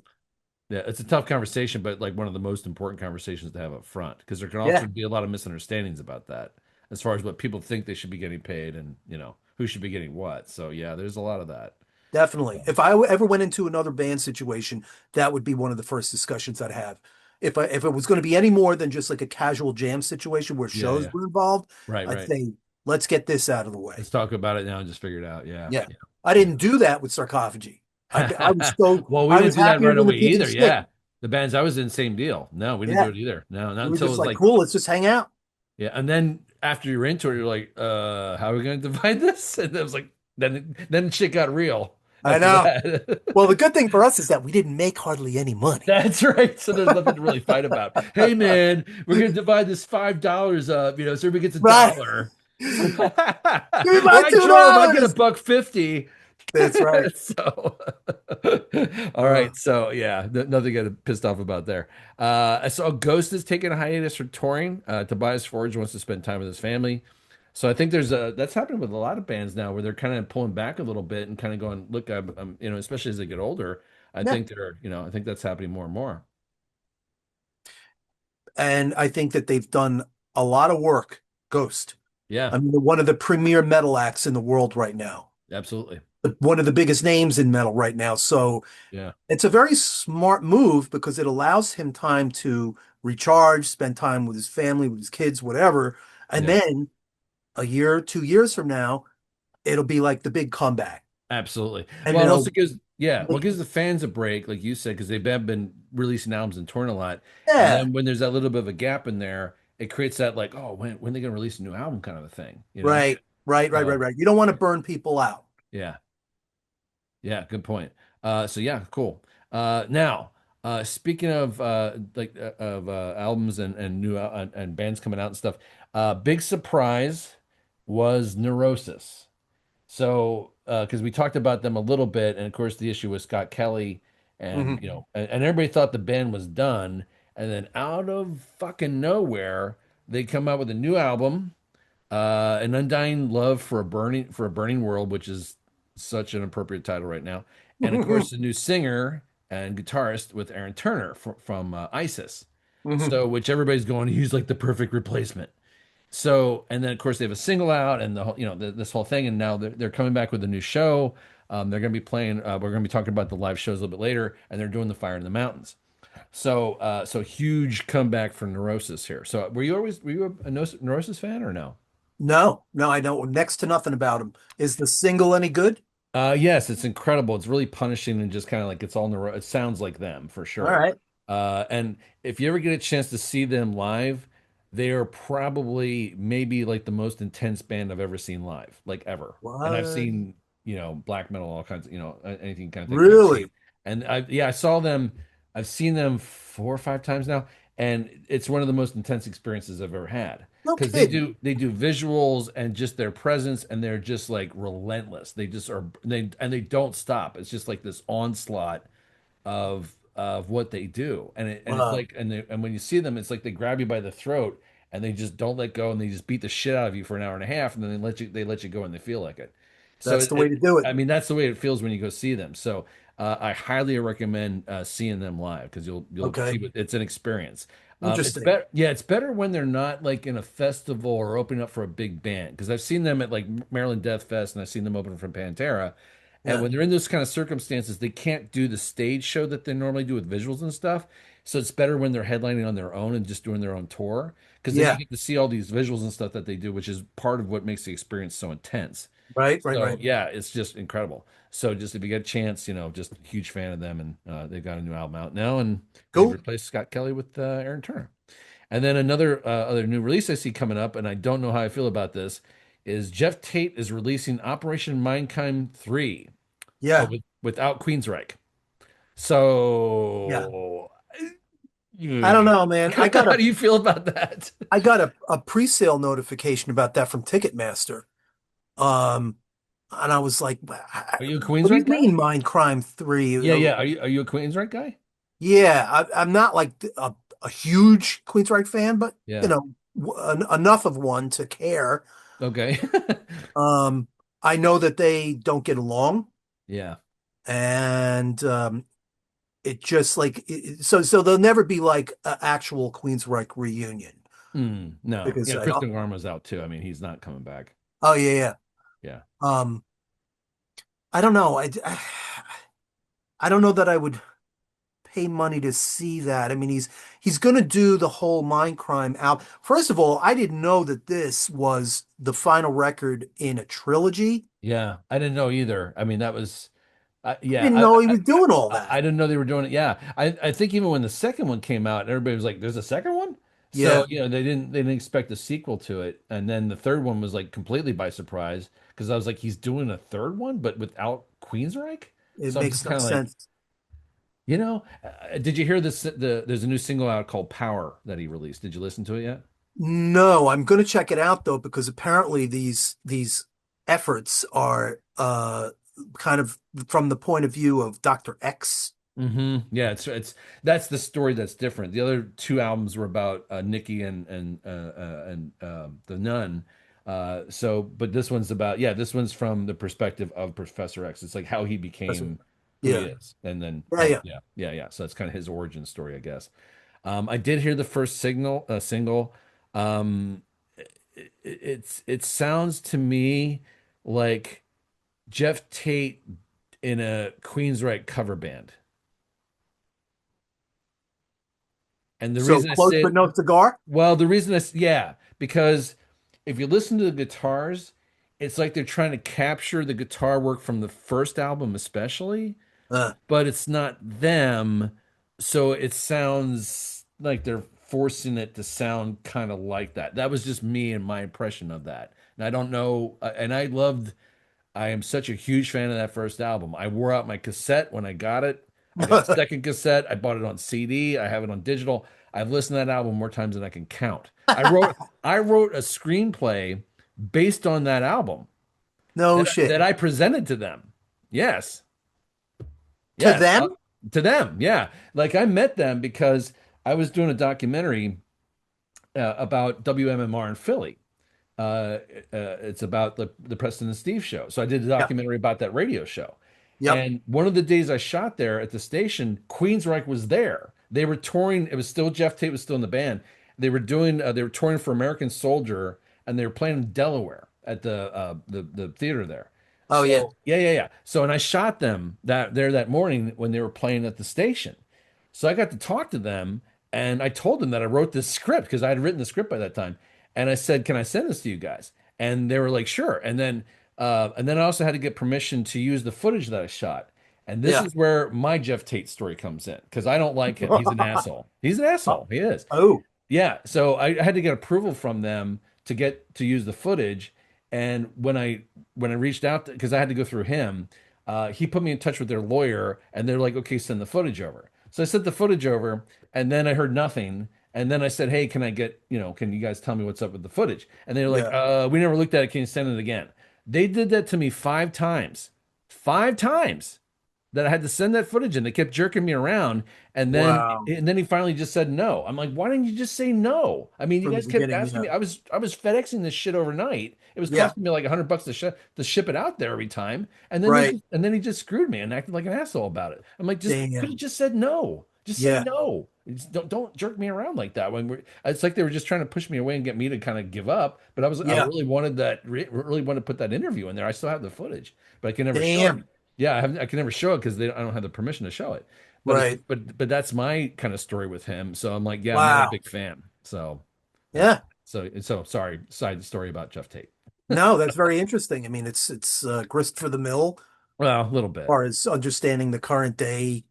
Yeah, it's a tough conversation, but like one of the most important conversations to have up front because there can Yeah, often be a lot of misunderstandings about that as far as what people think they should be getting paid and who should be getting what. So yeah, there's a lot of that. definitely. If I ever went into another band situation, that would be one of the first discussions I'd have. If it was going to be any more than just like a casual jam situation where Yeah, shows yeah. were involved, Right, I'd right. say, let's get this out of the way. Let's talk about it now and just figure it out. Yeah, Yeah. yeah, I didn't do that with Sarcophagy. I was so well, we I didn't was do that happier right than a away pig in a either. stick. Yeah. The bands I was in, same deal. No, we didn't do Yeah. it either. No, not We were until it just was like, like, cool, let's just hang out. yeah. And then after you're into it, you're like, how are we going to divide this? And it was like, then shit got real I after know. that. Well, the good thing for us is that we didn't make hardly any money. That's right. So there's nothing to really fight about. Hey man, we're gonna divide this $5 up, so everybody gets a Right. dollar. Give All me my right, two Joe, I get a dollars. buck 50. That's right. So All right, so yeah, nothing to get pissed off about there. I saw Ghost is taking a hiatus from touring. Tobias Forge wants to spend time with his family. So I think there's a that's happening with a lot of bands now where they're kind of pulling back a little bit and kind of going, look, especially as they get older, I Yeah. think I think that's happening more and more. And I think that they've done a lot of work, Ghost. Yeah, I mean, they're one of the premier metal acts in the world right now, absolutely. one of the biggest names in metal right now. So Yeah, it's a very smart move because it allows him time to recharge, spend time with his family, with his kids, whatever. And yeah. then a year, 2 years from now, it'll be like the big comeback. Absolutely. And Well, it also it'll gives, yeah, well, it make, gives the fans a break, like you said, because they've been releasing albums and touring a lot. And yeah, then when there's that little bit of a gap in there, it creates that like, oh, when are they going to release a new album kind of a thing, you know? right, right, right, right, So right. You don't want to burn people out. yeah, yeah, good point. So yeah, cool. Now, speaking of albums and new and bands coming out and stuff, big surprise was Neurosis. So, because we talked about them a little bit, and of course, the issue with Scott Kelly, and Hmm. and everybody thought the band was done, and then out of fucking nowhere, they come out with a new album, An Undying Love for a Burning World, which is such an appropriate title right now, and of Hmm. course, the new singer and guitarist with Aaron Turner from ISIS. Hmm. So, which everybody's going, he's like the perfect replacement. So, and then of course they have a single out and the whole, this whole thing. And now they're coming back with a new show. They're going to be playing, we're going to be talking about the live shows a little bit later, and they're doing the Fire in the Mountains. So huge comeback for Neurosis here. So, were you a Neurosis fan or no? No, no, I know next to nothing about him. Is the single any good? Yes, it's incredible. It's really punishing and just kind of like it's all neuro. It sounds like them for All sure. right. And if you ever get a chance to see them live, they are probably maybe like the most intense band I've ever seen live, like ever. And I've What? seen, black metal, all kinds of, anything kind of thing. I've seen, Really? and I saw them. I've seen them 4 or 5 times now, and it's one of the most intense experiences I've ever had No because kidding. they do visuals and just their presence, and they're just like relentless. They just are they don't stop. It's just like this onslaught of what they do, and it's Wow. like and when you see them, it's like they grab you by the throat and they just don't let go, and they just beat the shit out of you for an hour and a half, and then they let you go, and they feel like it. So That's the way to do it. I mean that's the way it feels when you go see them. So I highly recommend seeing them live because you'll see Okay. what it's an experience. It's Interesting. better, yeah. It's better when they're not like in a festival or opening up for a big band because I've seen them at like Maryland Death Fest and I've seen them open for Pantera, and Yeah. when they're in those kind of circumstances, they can't do the stage show that they normally do with visuals and stuff. So it's better when they're headlining on their own and just doing their own tour, because then you Yeah. get to see all these visuals and stuff that they do, which is part of what makes the experience so intense. Right, right, So right. yeah, it's just incredible. So just if you get a chance, just a huge fan of them, and they've got a new album out now, and they've Cool. replaced Scott Kelly with Aaron Turner. And then another other new release I see coming up, and I don't know how I feel about this, is Jeff Tate is releasing Operation Mindcrime 3 Yeah. without Queensryche. Yeah. So, I don't know, man. how do you feel about that? I got a pre-sale notification about that from Ticketmaster. Um, and I was like, Are you a what do you Queensryche guy? mean Mine Crime 3? Yeah, yeah. Are you a Queensryche guy? Yeah, I'm not like a huge Queensryche fan, but Yeah. enough of one to care. Okay. Um, I know that they don't get along, Yeah. and it just like so there'll never be like an actual Queensryche reunion No. because Yeah, Kristen Garma's out too. I mean, he's not coming back. oh yeah, yeah. Yeah. Um, I don't know. I don't know that I would pay money to see that. I mean, he's going to do the whole Mindcrime album. First of all, I didn't know that this was the final record in a trilogy. Yeah. I didn't know either. I mean, that was I didn't know he was doing all I that. didn't know they were doing it. Yeah, I think even when the second one came out, everybody was like, "There's a second one." So Yeah, they didn't expect a sequel to it, and then the third one was like completely by surprise because I was like, "He's doing a third one, but without Queensryche." it So I'm just makes no kind of like, sense. did you hear this? There's a new single out called "Power" that he released. Did you listen to it yet? No, I'm going to check it out though because apparently these efforts are kind of from the point of view of Dr. X. Yeah, it's that's the story that's different. The other two albums were about Nikki and the nun. But this one's about, yeah, this one's from the perspective of Professor X. It's like how he became who he Yeah. is, and then Yeah, yeah. yeah. So it's kind of his origin story, I guess. I did hear the first single. Um, it sounds to me like Jeff Tate in a Queensryche cover band. And the So reason I close say but it, no cigar. well, the reason I, yeah, because if you listen to the guitars, it's like they're trying to capture the guitar work from the first album, especially, Uh, but it's not them. So it sounds like they're forcing it to sound kind of like that. That was just me and my impression of that. And I don't know. And I am such a huge fan of that first album. I wore out my cassette when I got it. I got a second cassette. I bought it on CD. I have it on digital. I've listened to that album more times than I can count. I wrote a screenplay based on that album no that shit. I presented to them. Yes. To Yes. them? To them. Yeah. Like I met them because I was doing a documentary about WMMR in Philly. Uh, it's about the Preston and Steve show. So I did a Yeah. documentary about that radio show. Yep. And one of the days I shot there at the station, Queensryche was there. They were touring. It was still Jeff Tate was still in the band. They were touring for American Soldier, and they were playing in Delaware at the theater there. Oh yeah. So yeah. So and I shot them that morning when they were playing at the station. So I got to talk to them, and I told them that I wrote this script because I had written the script by that time. And I said, "Can I send this to you guys?" And they were like, "Sure." And then I also had to get permission to use the footage that I shot. And this Yeah. is where my Jeff Tate story comes in because I don't like him. He's an asshole. He's an asshole. He is. Oh, Yeah, so I had to get approval from them to get to use the footage. And when I reached out because I had to go through him, he put me in touch with their lawyer, and they're like, "Okay, send the footage over." So I sent the footage over, and then I heard nothing. And then I said, "Hey, can you guys tell me what's up with the footage?" And they're like, yeah. We never looked at it. Can you send it again?" They did that to me 5 times, 5 times that I had to send that footage, and they kept jerking me around. And then Wow. and then he finally just said no. I'm like, why didn't you just say no? I mean, you From the guys kept beginning, asking yeah. me. I was FedExing this shit overnight. It was Yeah. costing me like $100 to ship it out there every time. Right. And then he just screwed me and acted like an asshole about it. I'm like, just could have Damn. just said no. Just say Yeah. no. Don't jerk me around like that. It's like they were just trying to push me away and get me to kind of give up. But I Yeah. really wanted really wanted to put that interview in there. I still have the footage, but I can never show it. Damn. Yeah, I can never show it because I don't have the permission to show it. But Right. that's my kind of story with him. So I'm like, yeah, I'm not a Wow. big fan. So yeah. Yeah. So sorry, side story about Jeff Tate. No, that's very interesting. I mean, it's grist for the mill, Well, a little as bit. far as understanding the current day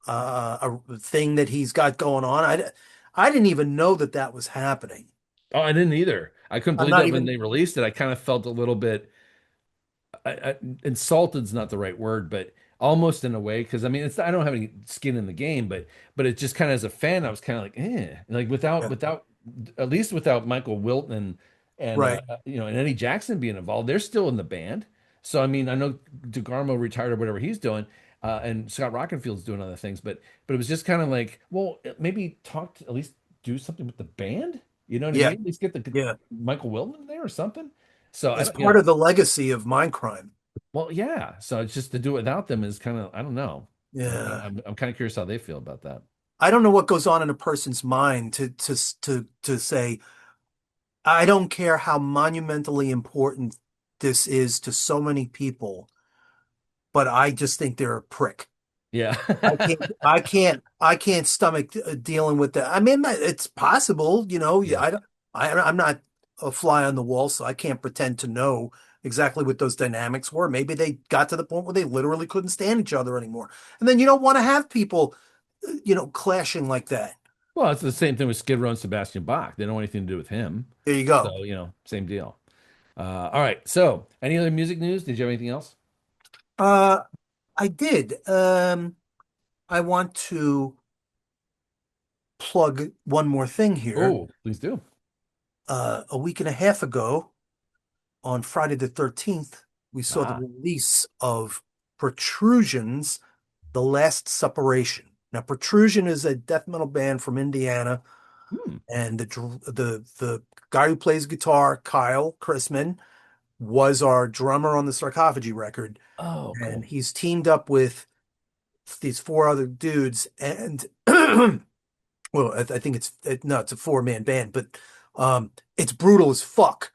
a thing that he's got going on. I didn't even know that that was happening. Oh, I didn't either. I couldn't I'm believe not that when even they released it. I kind of felt a little bit insulted's not the right word, but almost in a way because I mean I don't have any skin in the game, but it just kind of as a fan I was kind of like like yeah, without at least without Michael Wilton and right. and Eddie Jackson being involved, they're still in the band. So I mean I know DeGarmo retired or whatever he's doing, and Scott Rockenfield's doing other things, but it was just kind of like, well, maybe at least do something with the band. You know what I Yeah, mean? At least get the yeah. Michael Wilton in there or something. So I It's don't, part of the legacy of Mindcrime. well, yeah. So it's just to do it without them is kind of, I don't know. Yeah. I'm kind of curious how they feel about that. I don't know what goes on in a person's mind to say, I don't care how monumentally important this is to so many people, but I just think they're a prick. Yeah. I can't stomach dealing with that. I mean, it's possible, you know. Yeah. I'm not a fly on the wall, so I can't pretend to know exactly what those dynamics were. Maybe they got to the point where they literally couldn't stand each other anymore. And then you don't want to have people, clashing like that. Well, it's the same thing with Skid Row and Sebastian Bach. They don't want anything to do with him. There you go. So, same deal. All right. So, any other music news? Did you have anything else? Uh, I did. I want to plug one more thing here. Oh, please do. A week and a half ago, on Friday the 13th. we saw the Ah. release of Protrusion's The Last Suppuration. Now, Protrusion is a death metal band from Indiana, Hmm. and the guy who plays guitar, Kyle Chrisman, was our drummer on the Sarcophagy record, Oh, and cool. he's teamed up with these four other dudes, and well, I think no, it's a four-man band, but it's brutal as fuck.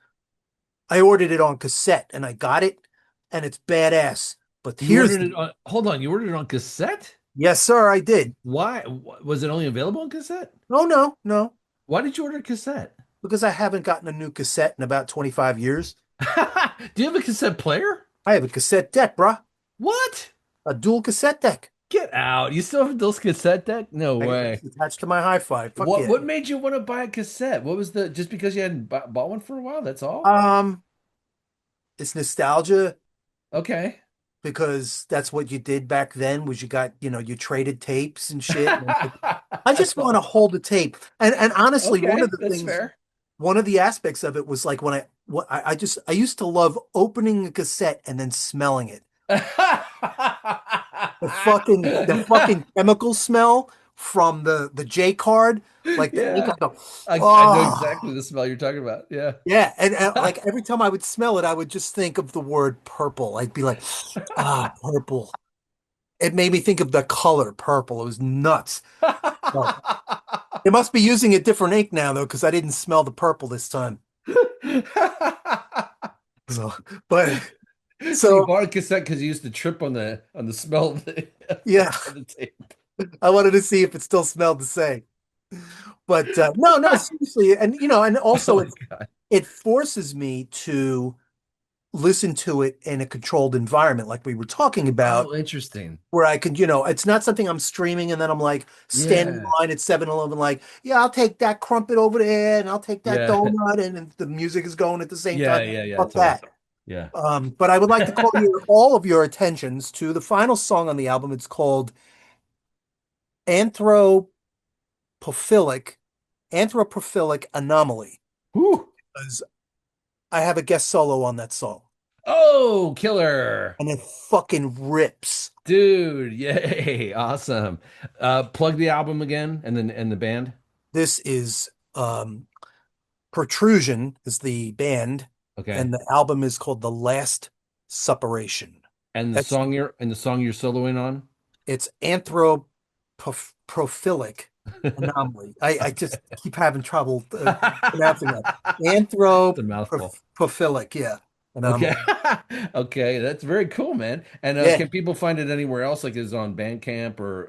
I ordered it on cassette and I got it, and it's badass. But You here's ordered the it on, hold on, you ordered it on cassette? yes, sir, I did. Why? Was it only available on cassette? No, no, no, Why did you order cassette? because I haven't gotten a new cassette in about 25 years. Do you have a cassette player? I have a cassette deck, bruh, What? a dual cassette deck. Get out. You still have those cassette deck? No It's way. attached to my hi-fi. Fuck What yeah. what made you want to buy a cassette? What was the just because you hadn't bought one for a while, that's all? Um, it's nostalgia Okay. because that's what you did back then was you traded tapes and shit. And I That's just want to awesome. hold the tape. And honestly, Okay, that's fair. one of the aspects of it was like when I used to love opening a cassette and then smelling it. The fucking chemical smell from the J card, like the ink. Yeah. I go, I know exactly oh the smell you're talking about. Yeah. yeah, and like every time I would smell it, I would just think of the word purple. I'd be like, ah, purple. It made me think of the color purple. It was nuts. Oh, they must be using a different ink now though, because I didn't smell the purple this time. So, but So you so bought a cassette because you used to trip on the smell of the, yeah, of the tape. I wanted to see if it still smelled the same. But no, no, seriously, and and Oh also my God. it forces me to listen to it in a controlled environment, like we were talking about, Oh, interesting. where I can, it's not something I'm streaming and then I'm like standing in Yeah. line at 7-Eleven, like, yeah, I'll take that crumpet over there and I'll take that Yeah. donut, and the music is going at the same Yeah, time. yeah, yeah, Fuck totally. that. Yeah. But I would like to call all of your attentions to the final song on the album. It's called Anthropophilic Anthropophilic Anomaly. Whew. Because I have a guest solo on that song, Oh, killer. and it fucking rips. Dude, yay. Awesome. Plug the album again and the band. This is Protrusion is the band, Okay. and the album is called The Last Suppuration. And That's the song you're soloing on? it's anthropophilic anomaly. I just keep having trouble pronouncing that. It's a mouthful. Anthropophilic, yeah, Okay. anomaly. Okay, that's very cool, man. And Yeah, can people find it anywhere else? Like is it on Bandcamp or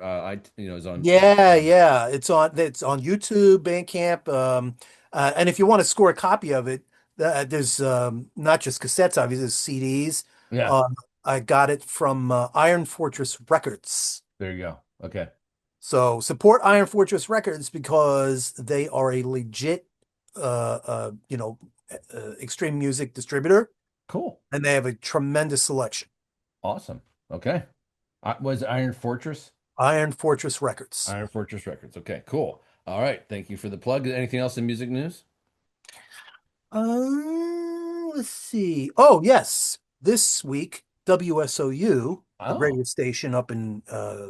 is on yeah, yeah. It's on YouTube, Bandcamp, and if you want to score a copy of it, there's not just cassettes, obviously, there's CDs. yeah, Um, I got it from Iron Fortress Records. there you go. Okay. So support Iron Fortress Records because they are a legit, extreme music distributor, Cool. and they have a tremendous selection. Awesome. Okay. Was it Iron Fortress? Iron Fortress Records. Iron Fortress Records. Okay, cool. All right. Thank you for the plug. Anything else in music news? Let's see. Oh, yes. This week, WSOU, the Oh, radio station up in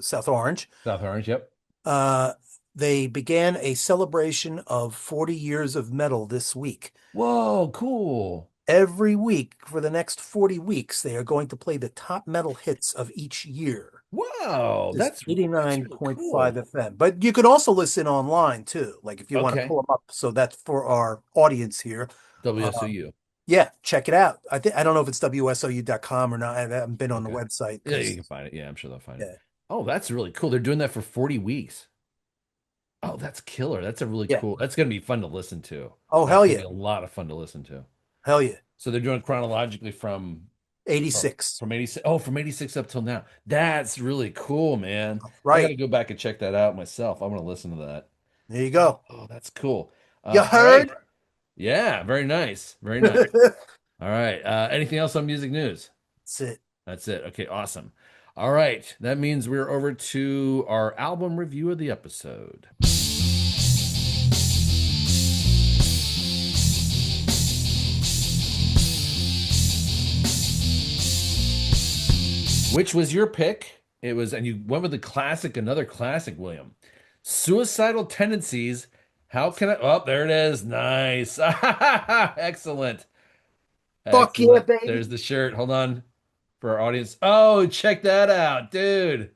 South Orange, South Orange. Yep. uh, they began a celebration of 40 years of metal this week. Whoa, cool. Every week for the next 40 weeks, they are going to play the top metal hits of each year. Wow, This is that's really 89.5 cool. FM. But you could also listen online too. Like if you want to Okay. pull them up. So that's for our audience here. Uh, WSOU. yeah, check it out. I don't know if it's WSOU.com or not. I haven't been on the Okay. website Yeah, you because can find it. Yeah, I'm sure they'll find it. yeah, Oh, that's really cool. They're doing that for 40 weeks. Oh, that's killer. That's a really yeah. cool. That's gonna be fun to listen to. Oh, That's hell gonna yeah. be a lot of fun to listen to. Hell yeah. So they're doing it chronologically from 86. from 86. Oh, from 86 up till now. That's really cool, man. I Right. gotta go back and check that out myself. I'm gonna listen to that. There you go. Oh, that's cool. You All right. heard? Yeah, very nice. Very nice. That's All right. Anything else on music news? it. That's it. Okay, awesome. All right. That means we're over to our album review of the episode. Which was your pick? It was, and you went with the classic, another classic, William. Suicidal Tendencies. How can I? Oh, there it is. Nice. Excellent. Fuck yeah, Excellent. There's baby. the shirt. Hold on for our audience. Oh, check that out, dude.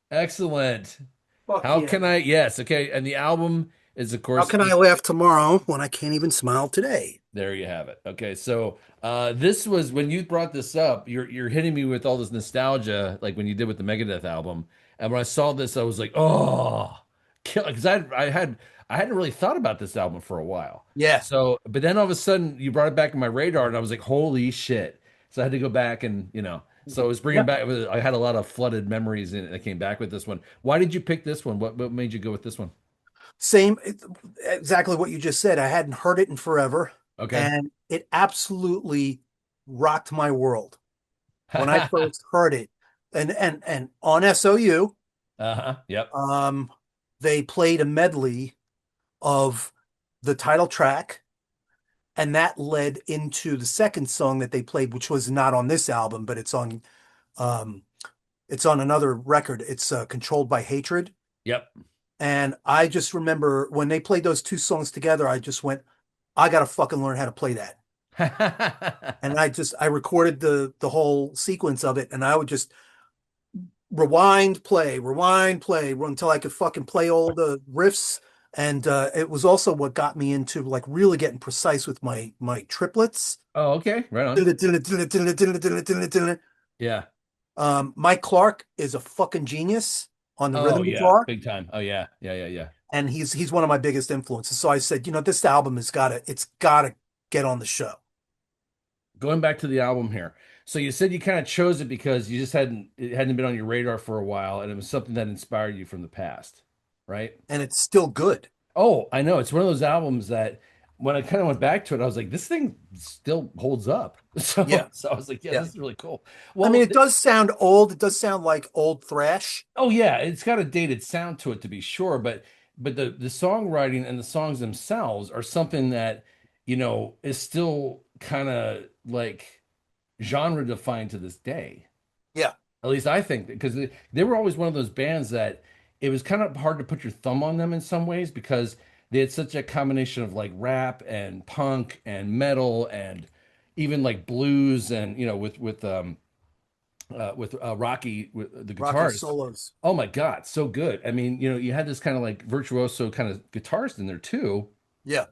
Excellent. Fuck How yeah. can I? Yes. Okay. And the album is, of How course, can I laugh tomorrow when I can't even smile today? there you have it. Okay, so this was when you brought this up. You're hitting me with all this nostalgia, like when you did with the Megadeth album. And when I saw this, I was like, oh, because I hadn't really thought about this album for a while. Yeah. So, but then all of a sudden, you brought it back on my radar, and I was like, holy shit! So I had to go back and so it was bringing Yeah. back. I had a lot of flooded memories, and I came back with this one. Why did you pick this one? What made you go with this one? Same, exactly what you just said. I hadn't heard it in forever, Okay. and it absolutely rocked my world when I first heard it. And on SOU, Uh-huh. Yep. um, they played a medley of the title track, and that led into the second song that they played, which was not on this album, but um, it's on another record. It's Controlled by Hatred. Yep. And I just remember when they played those two songs together, I just went, I gotta fucking learn how to play that. And I recorded the whole sequence of it, and I would just rewind, play until I could fucking play all the riffs. And it was also what got me into like really getting precise with my triplets. Oh, okay. Right on. Yeah. Mike Clark is a fucking genius on the Oh, rhythm yeah. guitar, Big time. Oh, yeah. Yeah, yeah, yeah. and he's one of my biggest influences. So I said, this album it's gotta get on the show. Going back to the album here. So you said you kind of chose it because you just it hadn't been on your radar for a while, and it was something that inspired you from the past, right? And it's still good. Oh, I know. It's one of those albums that when I kind of went back to it, I was like, this thing still holds up. Yeah, So I was like, yeah, yeah. this is really cool. I mean, Well, it does sound old. It does sound like old thrash. oh yeah, it's got a dated sound to it to be sure, but the songwriting and the songs themselves are something that, is still kind of like genre defined to this day. Yeah, At least I think because they were always one of those bands that it was kind of hard to put your thumb on them in some ways because they had such a combination of like rap and punk and metal and even like blues and with Rocky with the Rocky guitarist. solos. Oh my God, so good. I mean, you had this kind of like virtuoso kind of guitarist in there too, Yeah.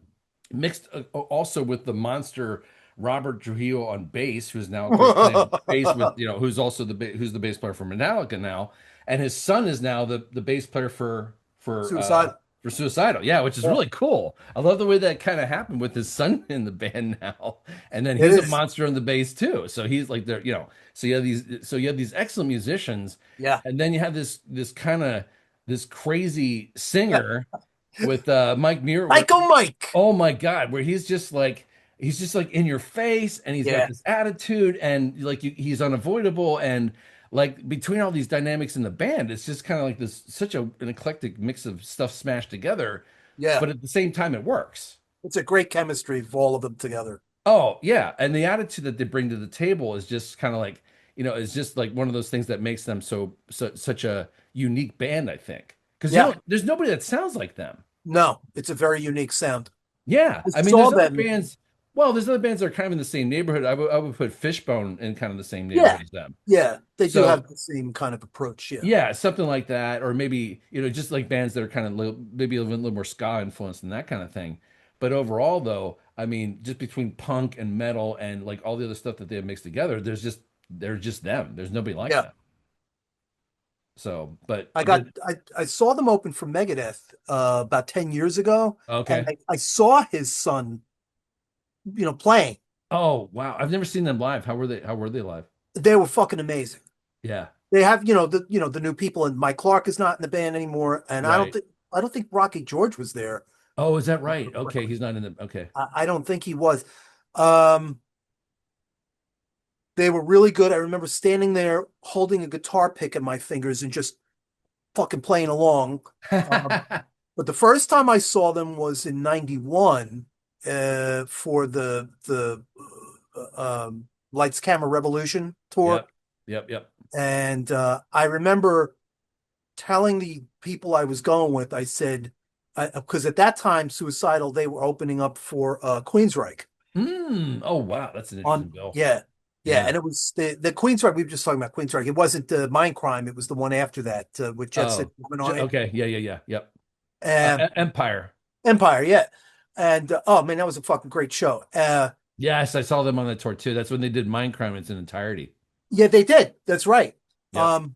mixed also with the monster Robert Trujillo on bass, who's now of course playing bass with who's also who's the bass player for Metallica now, and his son is now the bass player Suicidal. for Suicidal. Yeah, which is Yeah, really cool. I love the way that kind of happened with his son in the band now, and then it he's a is. monster on the bass too. So he's like so you have these excellent musicians, Yeah. and then you have this kind of this crazy singer with Mike Muir. Michael Mike. Oh my God, where he's just like in your face and he's got Yeah. this attitude and like he's unavoidable and like between all these dynamics in the band, it's just kind of like this such an eclectic mix of stuff smashed together, Yeah. but at the same time it works. It's a great chemistry of all of them together. Oh yeah, and the attitude that they bring to the table is just kind of like, is just like one of those things that makes them such a unique band, I think. Because Yeah. there's nobody that sounds like them. No, it's a very unique sound. Yeah, I I mean, saw there's other them. bands. Well, there's other bands that are kind of in the same neighborhood. I would put Fishbone in kind of the same Yeah. neighborhood as them. Yeah. They do So have the same kind of approach. Yeah. yeah, something like that, or maybe just like bands that are kind of maybe a little more ska influenced and that kind of thing. But overall, though, I mean, just between punk and metal and like all the other stuff that they have mixed together, they're just them. There's nobody like Yeah. them. So, but I got the I saw them open for Megadeth about 10 years ago, and okay. I saw his son, playing. Oh wow, I've never seen them live. How were they? How were they live? They were fucking amazing. Yeah, They have, the new people, and Mike Clark is not in the band anymore, and right. I don't think Rocky George was there. Oh, is that right? Okay, he's not in the okay. I don't think he was. Um, they were really good. I remember standing there holding a guitar pick in my fingers and just fucking playing along. Um, but the first time I saw them was in '91 for the Lights Camera Revolution tour. Yep. Yep. Yep. And I remember telling the people I was going with, I said, because at that time, Suicidal, they were opening up for Queensryche Oh wow, that's an on, interesting bill. yeah, yeah, Yeah. and it was the Queensryche. We were just talking about Queensryche. It wasn't the Mindcrime. It was the one after that with Jet Set Oh, Movement on it. okay. Yeah, yeah, yeah. Yep. Uh, Empire. Empire, yeah, and oh man, that was a fucking great show. Yes, I saw them on the tour too. That's when they did Minecraft in its entirety. Yeah, they did. That's right. Yep. Um,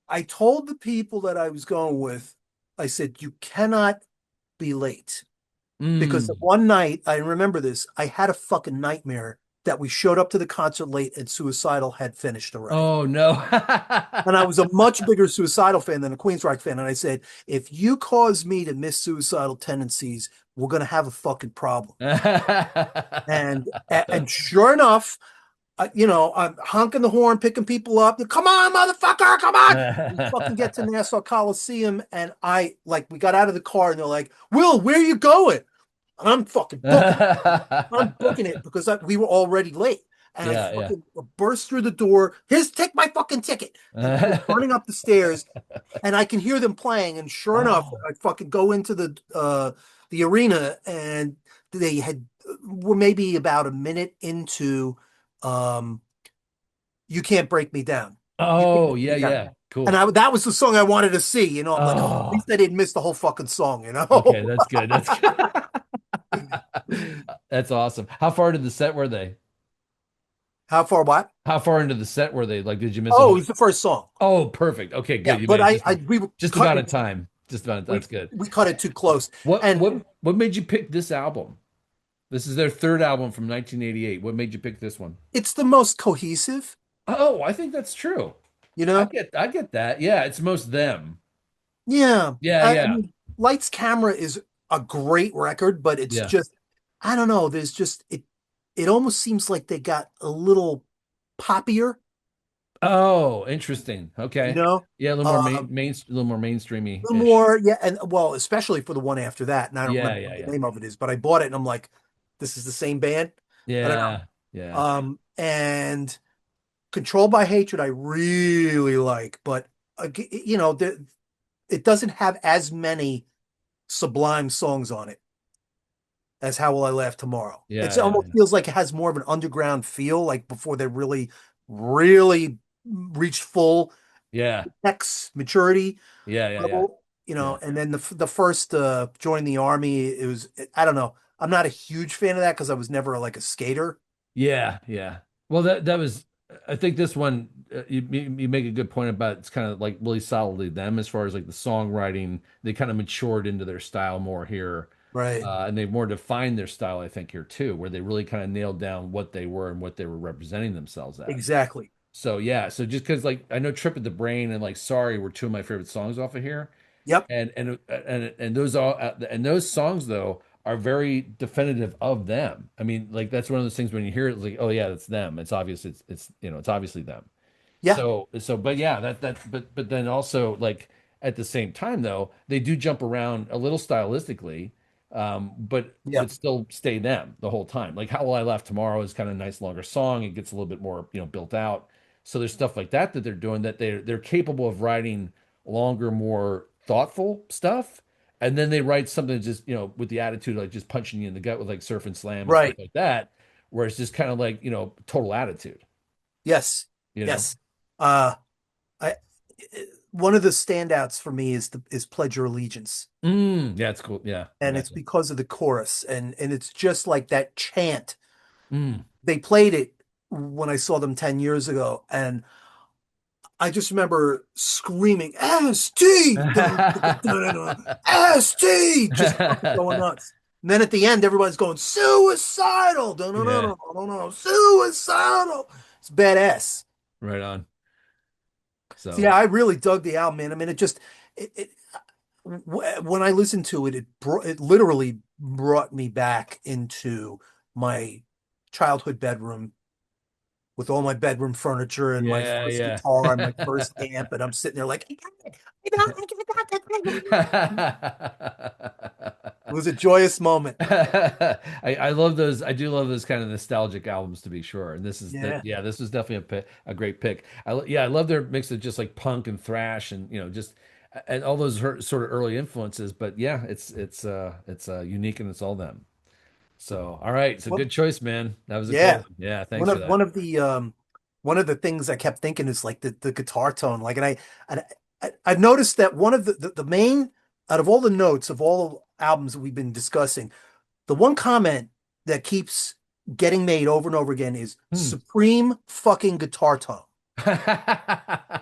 I told the people that I was going with, I said, you cannot be late. Because Mm. one night, I remember this, I had a fucking nightmare that we showed up to the concert late and Suicidal had finished already. Oh no. And I was a much bigger Suicidal fan than a Queensryche fan. And I said, if you cause me to miss Suicidal Tendencies, we're going to have a fucking problem. And sure enough, I'm honking the horn, picking people up. Come on, motherfucker, come on. We fucking get to Nassau Coliseum, and we got out of the car, and they're like, Will, where are you going? And I'm fucking booking it. I'm booking it because we were already late. And I Yeah, yeah. fucking burst through the door. Take my fucking ticket. And I go running up the stairs, and I can hear them playing. And sure enough, Oh. I fucking go into the arena, and they were maybe about a minute into um, "You Can't Break Me Down." You can't Oh, break yeah, me down. yeah. And Cool. that was the song I wanted to see. I'm like, oh, at Oh, least I didn't miss the whole fucking song. okay, that's good. That's good. That's awesome. How far into the set were they? How far? What? How far into the set were they? Like, did you miss a Oh, it whole? was the first song. Oh, perfect. Okay, Yeah, good. You but made it just we were just about a cutting time. Just about we that's good. we cut it too close. What And what what made you pick this album? This is their third album from 1988. What made you pick this one? it's the most cohesive, Oh, I think that's true. you know? I get that. Yeah, it's most them. Yeah. Yeah, I yeah. mean, Lights Camera is a great record, but it's Yeah. just, I don't know, there's just it almost seems like they got a little poppier, Oh, interesting. you Okay. know? Yeah, a little more A a little more little mainstreamy-ish. more, yeah, and well, especially for the one after that, and I don't Yeah, remember yeah, what the yeah. name of it is, but I bought it and I'm like, this is the same band. I don't Yeah, know. yeah. And Controlled by Hatred, I really like, but it doesn't have as many sublime songs on it as How Will I Laugh Tomorrow. It Yeah, yeah, almost feels like it has more of an underground feel, like before they really, really reached full yeah. X maturity Yeah, yeah, yeah. level, Yeah. and then the first join the army, it was, I don't know. I'm not a huge fan of that because I was never like a skater. Yeah, yeah. Well, that was. I think this one you make a good point about it's kind of like really solidly them as far as like the songwriting. They kind of matured into their style more here, Right. and they've more defined their style. I think here too, where they really kind of nailed down what they were and what they were representing themselves as. Exactly. So yeah, so just because like I know Trip at the Brain and like Sorry were two of my favorite songs off of here, Yep. and those all and those songs though are very definitive of them. I mean, like that's one of those things when you hear it, it's like, oh yeah, it's them. It's obvious. It's it's obviously them. Yeah. But yeah, but then also like at the same time though, they do jump around a little stylistically, Yeah. but still stay them the whole time. Like How Will I Laugh Tomorrow is kind of a nice longer song. It gets a little bit more built out. So there's stuff like that that they're doing that they're capable of writing longer, more thoughtful stuff. And then they write something just, with the attitude like just punching you in the gut with like Surf and Slam and stuff Right. like that, where it's just kind of like, total attitude, Yes. you know? Yes. Uh, I one of the standouts for me is Pledge Your Allegiance, Yeah, it's cool. Yeah, I and it's gotcha. because of the chorus, and it's just like that chant. Mm. They played it when I saw them 10 years ago, and I just remember screaming ST, ST, just fucking going nuts. And then at the end, everybody's going suicidal, no, no, no, Yeah, no, no, no, suicidal. It's badass. right on. So So, yeah, I really dug the album, man. I mean, it when I listened to it, it literally brought me back into my childhood bedroom with all my bedroom furniture and my yeah, first yeah. guitar and my first amp, and I'm sitting there like, I got it, I got it, I got it. was a joyous moment. I love those. I do love those kind of nostalgic albums to be sure. And this is that. Yeah. Yeah, this was definitely a great pick. Yeah, I love their mix of just like punk and thrash and just and all those sort of early influences. But yeah, it's unique and it's all them. So all right, so Well, good choice, man. That was a cool yeah. one. Yeah, One thanks for of one that. of the one of the things I kept thinking is like the guitar tone. Like, and I've noticed that one of the main out of all the notes of all the albums that we've been discussing, the one comment that keeps getting made over and over again is Hmm. supreme fucking guitar tone.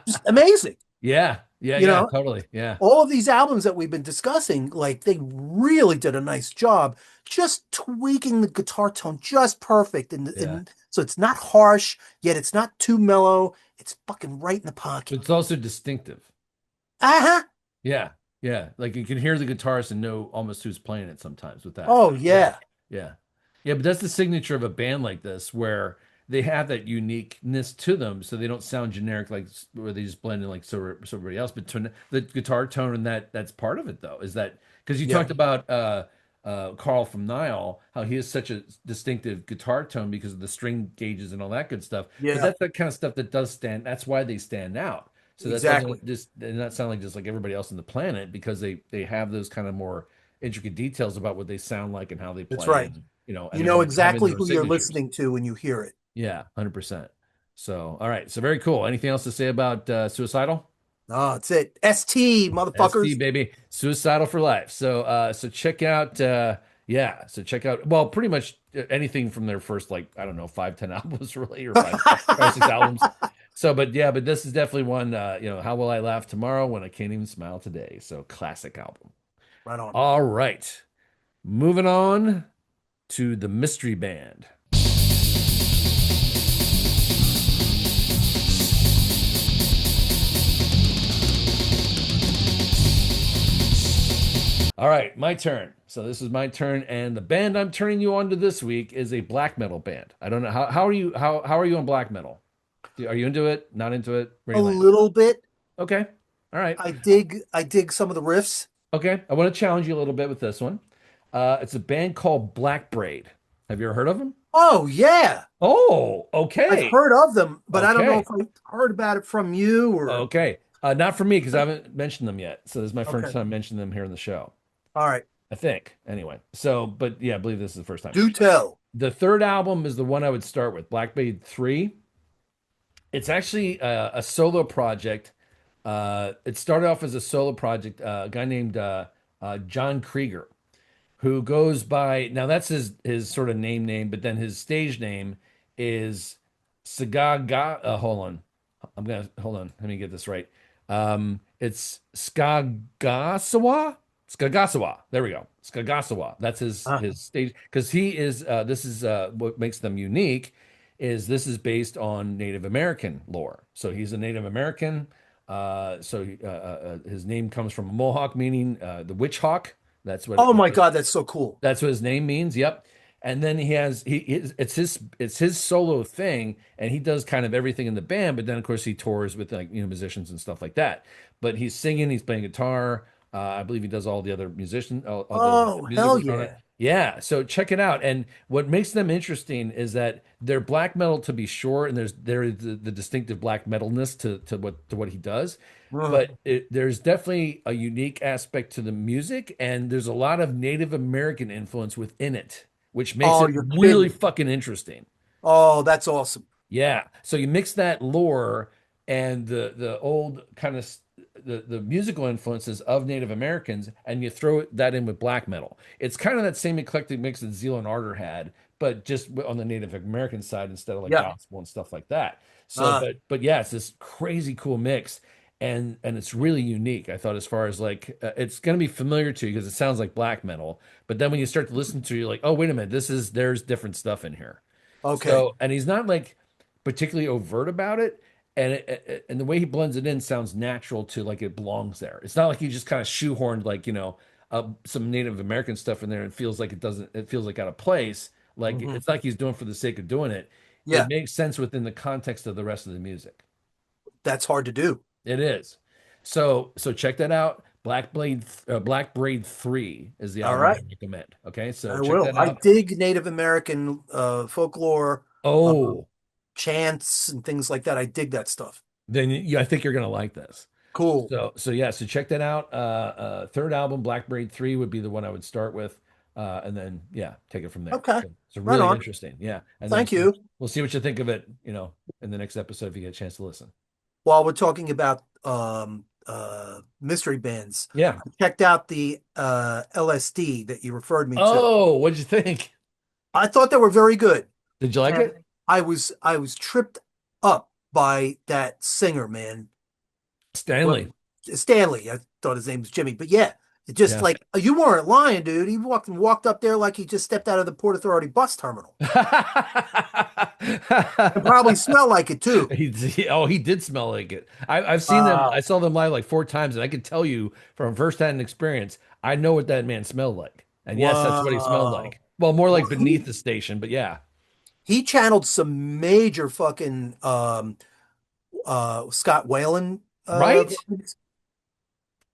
Just amazing. Yeah, yeah, You yeah, know, totally. Yeah, all of these albums that we've been discussing, like they really did a nice job just tweaking the guitar tone just perfect. yeah. And so it's not harsh, yet it's not too mellow. It's fucking right in the But pocket. it's also distinctive. Uh-huh. Yeah, yeah. Like you can hear the guitarist and know almost who's playing it sometimes with that. Oh, Yeah, yeah. yeah, yeah. But that's the signature of a band like this, where they have that uniqueness to them, so they don't sound generic, like where they just blend in like so everybody else. But the guitar tone and that's part of it, though, is that because you Yeah. talked about Carl from Nile, how he has such a distinctive guitar tone because of the string gauges and all that good stuff. But Yeah. that's the kind of stuff that does stand. That's why they stand out. So that Exactly. doesn't just they not sound like just like everybody else on the planet because they have those kind of more intricate details about what they sound like and how they That's play right. and You and know everybody having exactly their who you're signatures. listening to when you hear it. Yeah, 100%. So, all right. So very cool. Anything else to say about Suicidal? Oh, it's it. ST, ST motherfuckers. baby, Suicidal for life. So check out yeah, so check out well, pretty much anything from their first like I don't know, 5, 10 albums really or 5, 6 albums. So but yeah, but this is definitely one How Will I Laugh Tomorrow When I Can't Even Smile Today. So classic album. Right on. All right. Moving on to the mystery band. All right, my turn. So this is my turn, and the band I'm turning you on to this week is a black metal band. I don't know how are you how are you on black metal? Are you into it? Not into it? Where A you land? little bit. Okay. All right. I dig some of the riffs. Okay. I want to challenge you a little bit with this one. It's a band called Black Braid. Have you ever heard of them? Oh, yeah. Oh, I've okay. heard of them, but I don't know Okay. if I heard about it from you or Okay. Not for me because I haven't mentioned them yet. So this is my first okay. time mentioning them here in the show. All right. I think. Anyway. So, but yeah, I believe this is the first time. Do tell. The third album is the one I would start with, Black Braid 3. It's actually a solo project. It started off as a solo project. A guy named John Krieger, who goes by now that's his sort of name, but then his stage name is Sagaga. Hold on, I'm gonna hold on. Let me get this right. It's Skagasawa. Skagasawa. There we go. Skagasawa. That's Uh, his stage because he is. This is what makes them unique. Is this is based on Native American lore. So he's a Native American. His name comes from Mohawk, meaning the witch hawk. That's what oh my God, that's so cool. that's what his name means. Yep. And then it's his solo thing, and he does kind of everything in the band. But then of course he tours with like musicians and stuff like that. But he's singing, he's playing guitar. I believe he does all the other all the Oh, music hell work on it. yeah. Yeah, so check it out. And what makes them interesting is that they're black metal to be sure, and there is the distinctive black metalness to what he does. Uh, But there's definitely a unique aspect to the music, and there's a lot of Native American influence within it, which makes oh, it you're really kidding. fucking interesting. Oh, that's awesome. Yeah. So you mix that lore and the old kind of the musical influences of Native Americans, and you throw that in with black metal. It's kind of that same eclectic mix that Zeal and Ardor had, but just on the Native American side instead of like Yeah. gospel and stuff like that. So, Uh, but yeah, it's this crazy cool mix. And it's really unique. I thought as far as like it's going to be familiar to you because it sounds like black metal, but then when you start to listen to it, you're like, oh wait a minute, there's different stuff in here. okay. So, and he's not like particularly overt about it, and and the way he blends it in sounds natural to like it belongs there. It's not like he just kind of shoehorned like some Native American stuff in there and feels like it doesn't. It feels like out of place. Like Hmm. it's like he's doing for the sake of doing it. It Yeah, makes sense within the context of the rest of the music. that's hard to do. It is. So check that out. Black Braid 3 is the All album I right. recommend. Okay, so I check will. that I out. dig Native American folklore, uh, Oh, chants, and things like that. I dig that stuff. then I think you're gonna like this. Cool. So yeah, so check that out. Third album, Black Braid 3 would be the one I would start with. And then yeah, take it from there. Okay. So it's Right really on. interesting. Yeah. And then Thank you. we'll see what you think of it, in the next episode if you get a chance to listen. While we're talking about mystery bands, Yeah. I checked out the LSD that you referred me to. Oh, what'd you think? I thought they were very good. Did you like And it? I was tripped up by that singer, man. Well, Stanley. Stanley. I thought his name was Jimmy, but yeah, it just Yeah. like you weren't lying, dude. He walked up there like he just stepped out of the Port Authority bus terminal, and probably smelled like it too. He did smell like it. I've seen them. I Wow, saw them live like 4 times, and I can tell you from firsthand experience, I know what that man smelled like. And yes, that's what he smelled wow. like. Well, more Well, like beneath the station, but yeah. he channeled some major fucking Scott Whalen Right? vibes.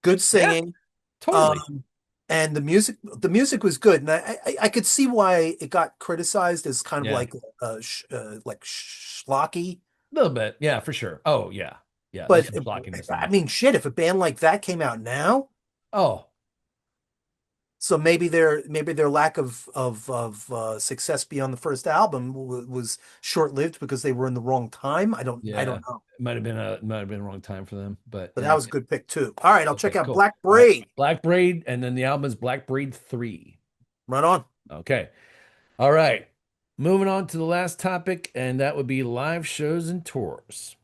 Good Yeah, singing. totally. Um, and the music was good, and I could see why it got criticized as kind of Yeah, like schlocky. a little bit. Yeah, for sure. Oh, yeah. Yeah, there's But some flockiness in I there. mean, shit, if a band like that came out now, Oh, so maybe their lack of success beyond the first album was short-lived because they were in the wrong time. I yeah. don't know, It might have been a wrong time for them, but but that yeah. was a good pick too. All right, I'll check Okay, out cool. Black All right. Braid. Black Braid, and then the album is Black Braid 3. Right on. Okay. All right. Moving on to the last topic, and that would be live shows and tours.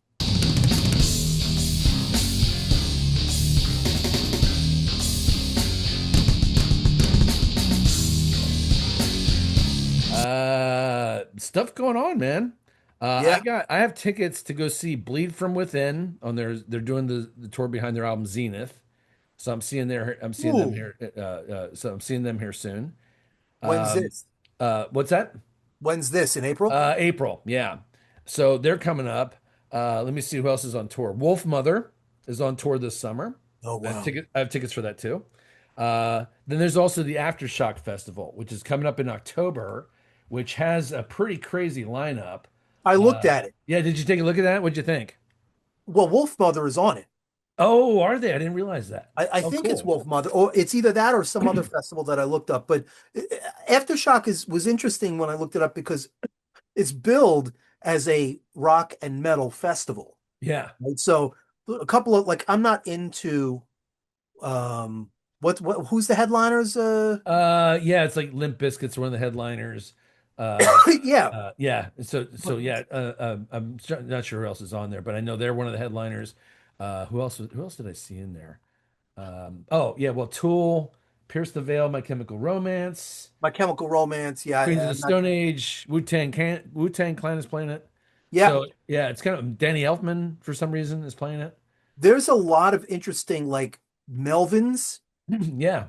Stuff going on, man. Yeah. I have tickets to go see Bleed from Within on they're doing the tour behind their album Zenith. So I'm seeing them Ooh, here. So I'm seeing them here soon. when's Um, this? what's that? When's this? In April? April, yeah. So they're coming up. Let me see who else is on tour. Wolf Mother is on tour this summer. Oh wow. I have tickets for that too. Then there's also the Aftershock Festival, which is coming up in October, which has a pretty crazy lineup. I looked Uh, at it. yeah, did you take a look at that? What'd you think? Well, Wolf Mother is on it. Oh, are they? I didn't realize that. I Oh, think it's cool. Wolf Mother, or it's either that or some other festival that I looked up. But Aftershock was interesting when I looked it up because it's billed as a rock and metal festival. Yeah. Right? So a couple of like I'm not into what who's the headliners? Yeah, it's like Limp Bizkit's one of the headliners. Uh, Yeah. yeah. So yeah. Not sure who else is on there, but I know they're one of the headliners. Who else did I see in there? Oh yeah, well, Tool, Pierce the Veil, My Chemical Romance, My Chemical Romance. Yeah, Queens of the I'm not, Stone Age, Wu-Tang Clan is playing it. yeah. So yeah, it's kind of Danny Elfman for some reason is playing it. There's a lot of interesting like Melvins, Yeah,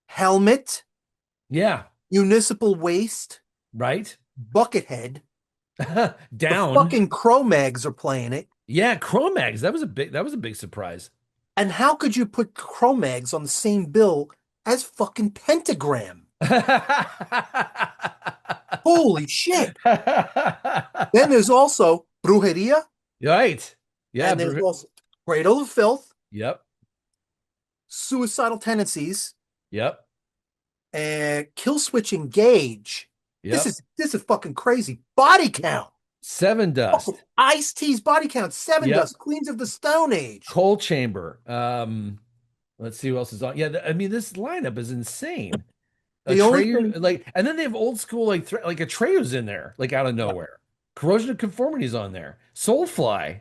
Helmet, yeah, Municipal Waste, right. Buckethead. The Down. fucking Cro-Mags are playing it. Yeah, Cro-Mags. That was a big surprise. And how could you put Cro-Mags on the same bill as fucking Pentagram? Holy shit. Then there's also Brujeria, Right. Yeah. and there's also Cradle of Filth, Yep. Suicidal Tendencies, Yep. and Killswitch Engage. This Yep. is this is fucking crazy. Body Count. Seven Fucking Dust. Ice-T's Body Count. Seven Yep. Dust. Queens of the Stone Age. Coal Chamber. Let's see who else is on. Yeah, I mean this lineup is insane. The only Atreyu, thing, like, and then they have old school like Atreyu's in there, like out of yeah, nowhere. Corrosion of Conformity's on there. Soulfly.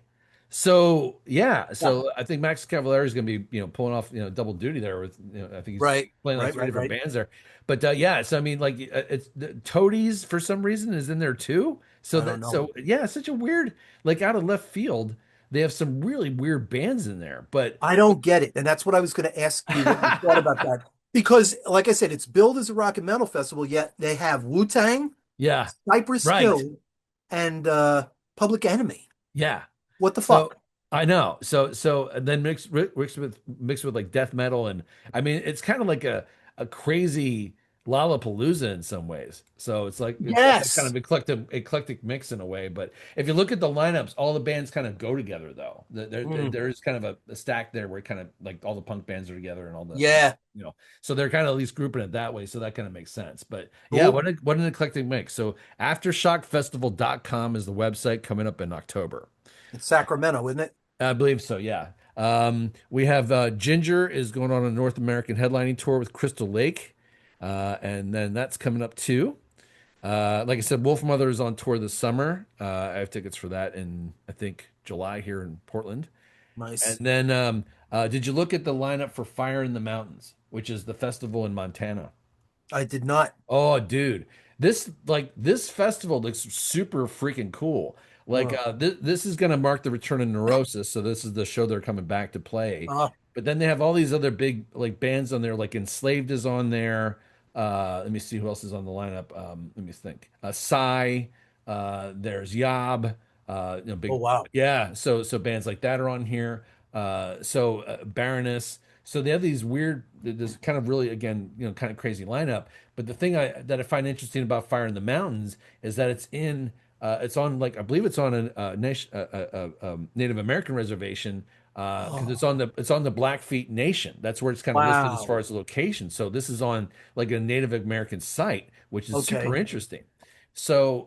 So yeah, yeah, so I think Max Cavalera is going to be pulling off double duty there with I think he's right, playing like right, three right, different right. bands there. But yeah, so I mean like it's Toadies for some reason is in there too. So I don't that know. so yeah, it's such a weird like out of left field. They have some really weird bands in there, but I don't get it. And that's what I was going to ask you what you thought about that. Because, like I said, it's billed as a rock and metal festival, yet they have Wu-Tang, yeah, Cypress right. Hill, and Public Enemy. Yeah. What the So fuck? I know. So and then mixed with like death metal, and I mean it's kind of like a crazy Lollapalooza in some ways. So it's like kind Yes. of eclectic mix in a way. But if you look at the lineups, all the bands kind of go together though. Mm. There's kind of a stack there where kind of like all the punk bands are together and all the Yeah. you know. So they're kind of at least grouping it that way. So that kind of makes sense. But yeah, Cool. what an eclectic mix. So aftershockfestival.com is the website coming up in October. It's Sacramento, isn't it? I believe so, yeah. We have Ginger is going on a North American headlining tour with Crystal Lake. And then that's coming up too. Like I said, Wolf Mother is on tour this summer. I have tickets for that in, I think, July here in Portland. And Nice. then did you look at the lineup for Fire in the Mountains, which is the festival in Montana? I did not. Oh, dude, this festival looks super freaking cool. Like Uh, this is going to mark the return of Neurosis, so this is the show they're coming back to play. uh, But then they have all these other big like bands on there, like Enslaved is on there. Let me see who else is on the lineup. Let me think. Psy, there's Yob, oh big wow. yeah. So bands like that are on here. Baroness. So they have these weird, this kind of really again, kind of crazy lineup. But the thing that I find interesting about Fire in the Mountains is that it's on like I believe it's on a Native American reservation because Oh, it's on the Blackfeet Nation. That's where it's kind of listed as far wow. as the location. So this is on like a Native American site, which is super Okay. interesting. So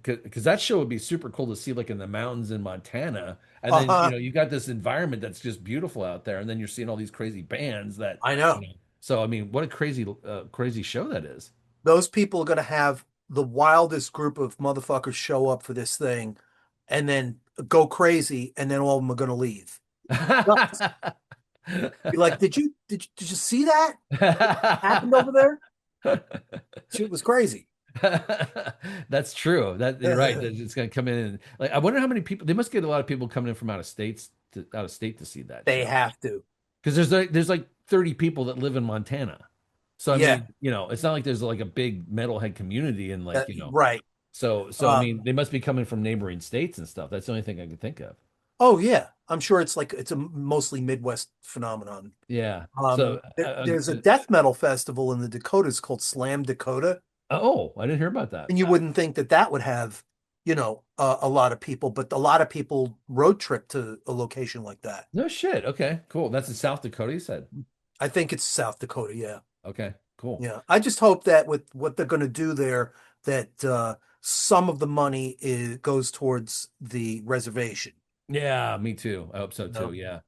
because that show would be super cool to see like in the mountains in Montana, and then Uh-huh. you got this environment that's just beautiful out there, and then you're seeing all these crazy bands that I you know. know. So I mean, what a crazy show that is. Those people are going to have the wildest group of motherfuckers show up for this thing and then go crazy, and then all of them are going to leave. Nuts. Be like, did you see that? What happened over there? Shit was crazy. That's true. That you're right. That it's going to come in and like I wonder how many people they must get a lot of people coming in from out of state to see that They show have to. because there's like 30 people that live in Montana. So I Yeah. mean, it's not like there's like a big metalhead community and like, Right. so I Uh, mean, they must be coming from neighboring states and stuff. That's the only thing I could think of. oh yeah. I'm sure it's a mostly Midwest phenomenon. Yeah. So There's a death metal festival in the Dakotas called Slam Dakota, oh, I didn't hear about that. and you wouldn't think that that would have, a lot of people, but a lot of people road trip to a location like that. No shit. Okay, cool. That's in South Dakota, you said. I think it's South Dakota. Yeah. Okay, cool. Yeah. I just hope that with what they're going to do there, that some of the money goes towards the reservation. Yeah, me too. I hope so You too. know? Yeah.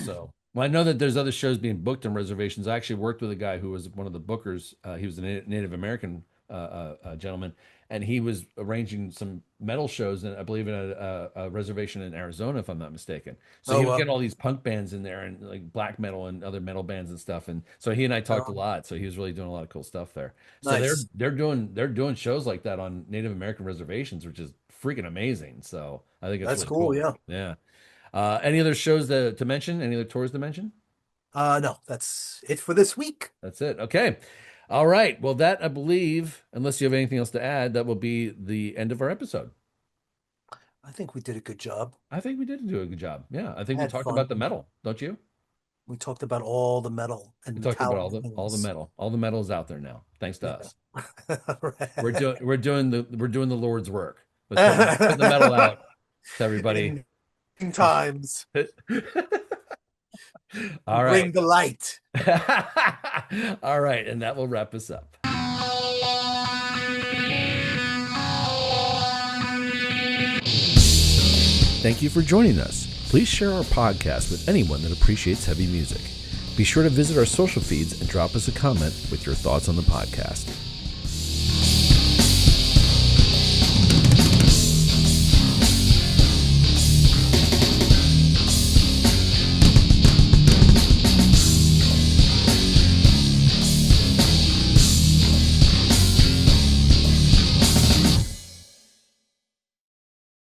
So, well, I know that there's other shows being booked on reservations. I actually worked with a guy who was one of the bookers. He was a Native American gentleman, and he was arranging some metal shows, and I believe in a reservation in Arizona, if I'm not mistaken. So he Oh, was getting all these punk bands in there, and like black metal and other metal bands and stuff. And so he and I talked a lot. So he was really doing a lot of cool stuff there. So nice. they're doing shows like that on Native American reservations, which is freaking amazing. So I think it's That's really cool. cool. Yeah. Yeah. Any other shows to mention? Any other tours to mention? No, that's it for this week. That's it. Okay. All right. Well, that I believe, unless you have anything else to add, that will be the end of our episode. I think we did a good job. I think we did do a good job. Yeah. I think we Had talked about fun. the metal, don't you? We talked about all the metal and We talked about metallic all the things. metal. All the metal is out there now, thanks to Yeah. us. We're doing the Lord's work. But putting the metal out to everybody. In times, All bring right. the light. All right, and that will wrap us up. Thank you for joining us. Please share our podcast with anyone that appreciates heavy music. Be sure to visit our social feeds and drop us a comment with your thoughts on the podcast.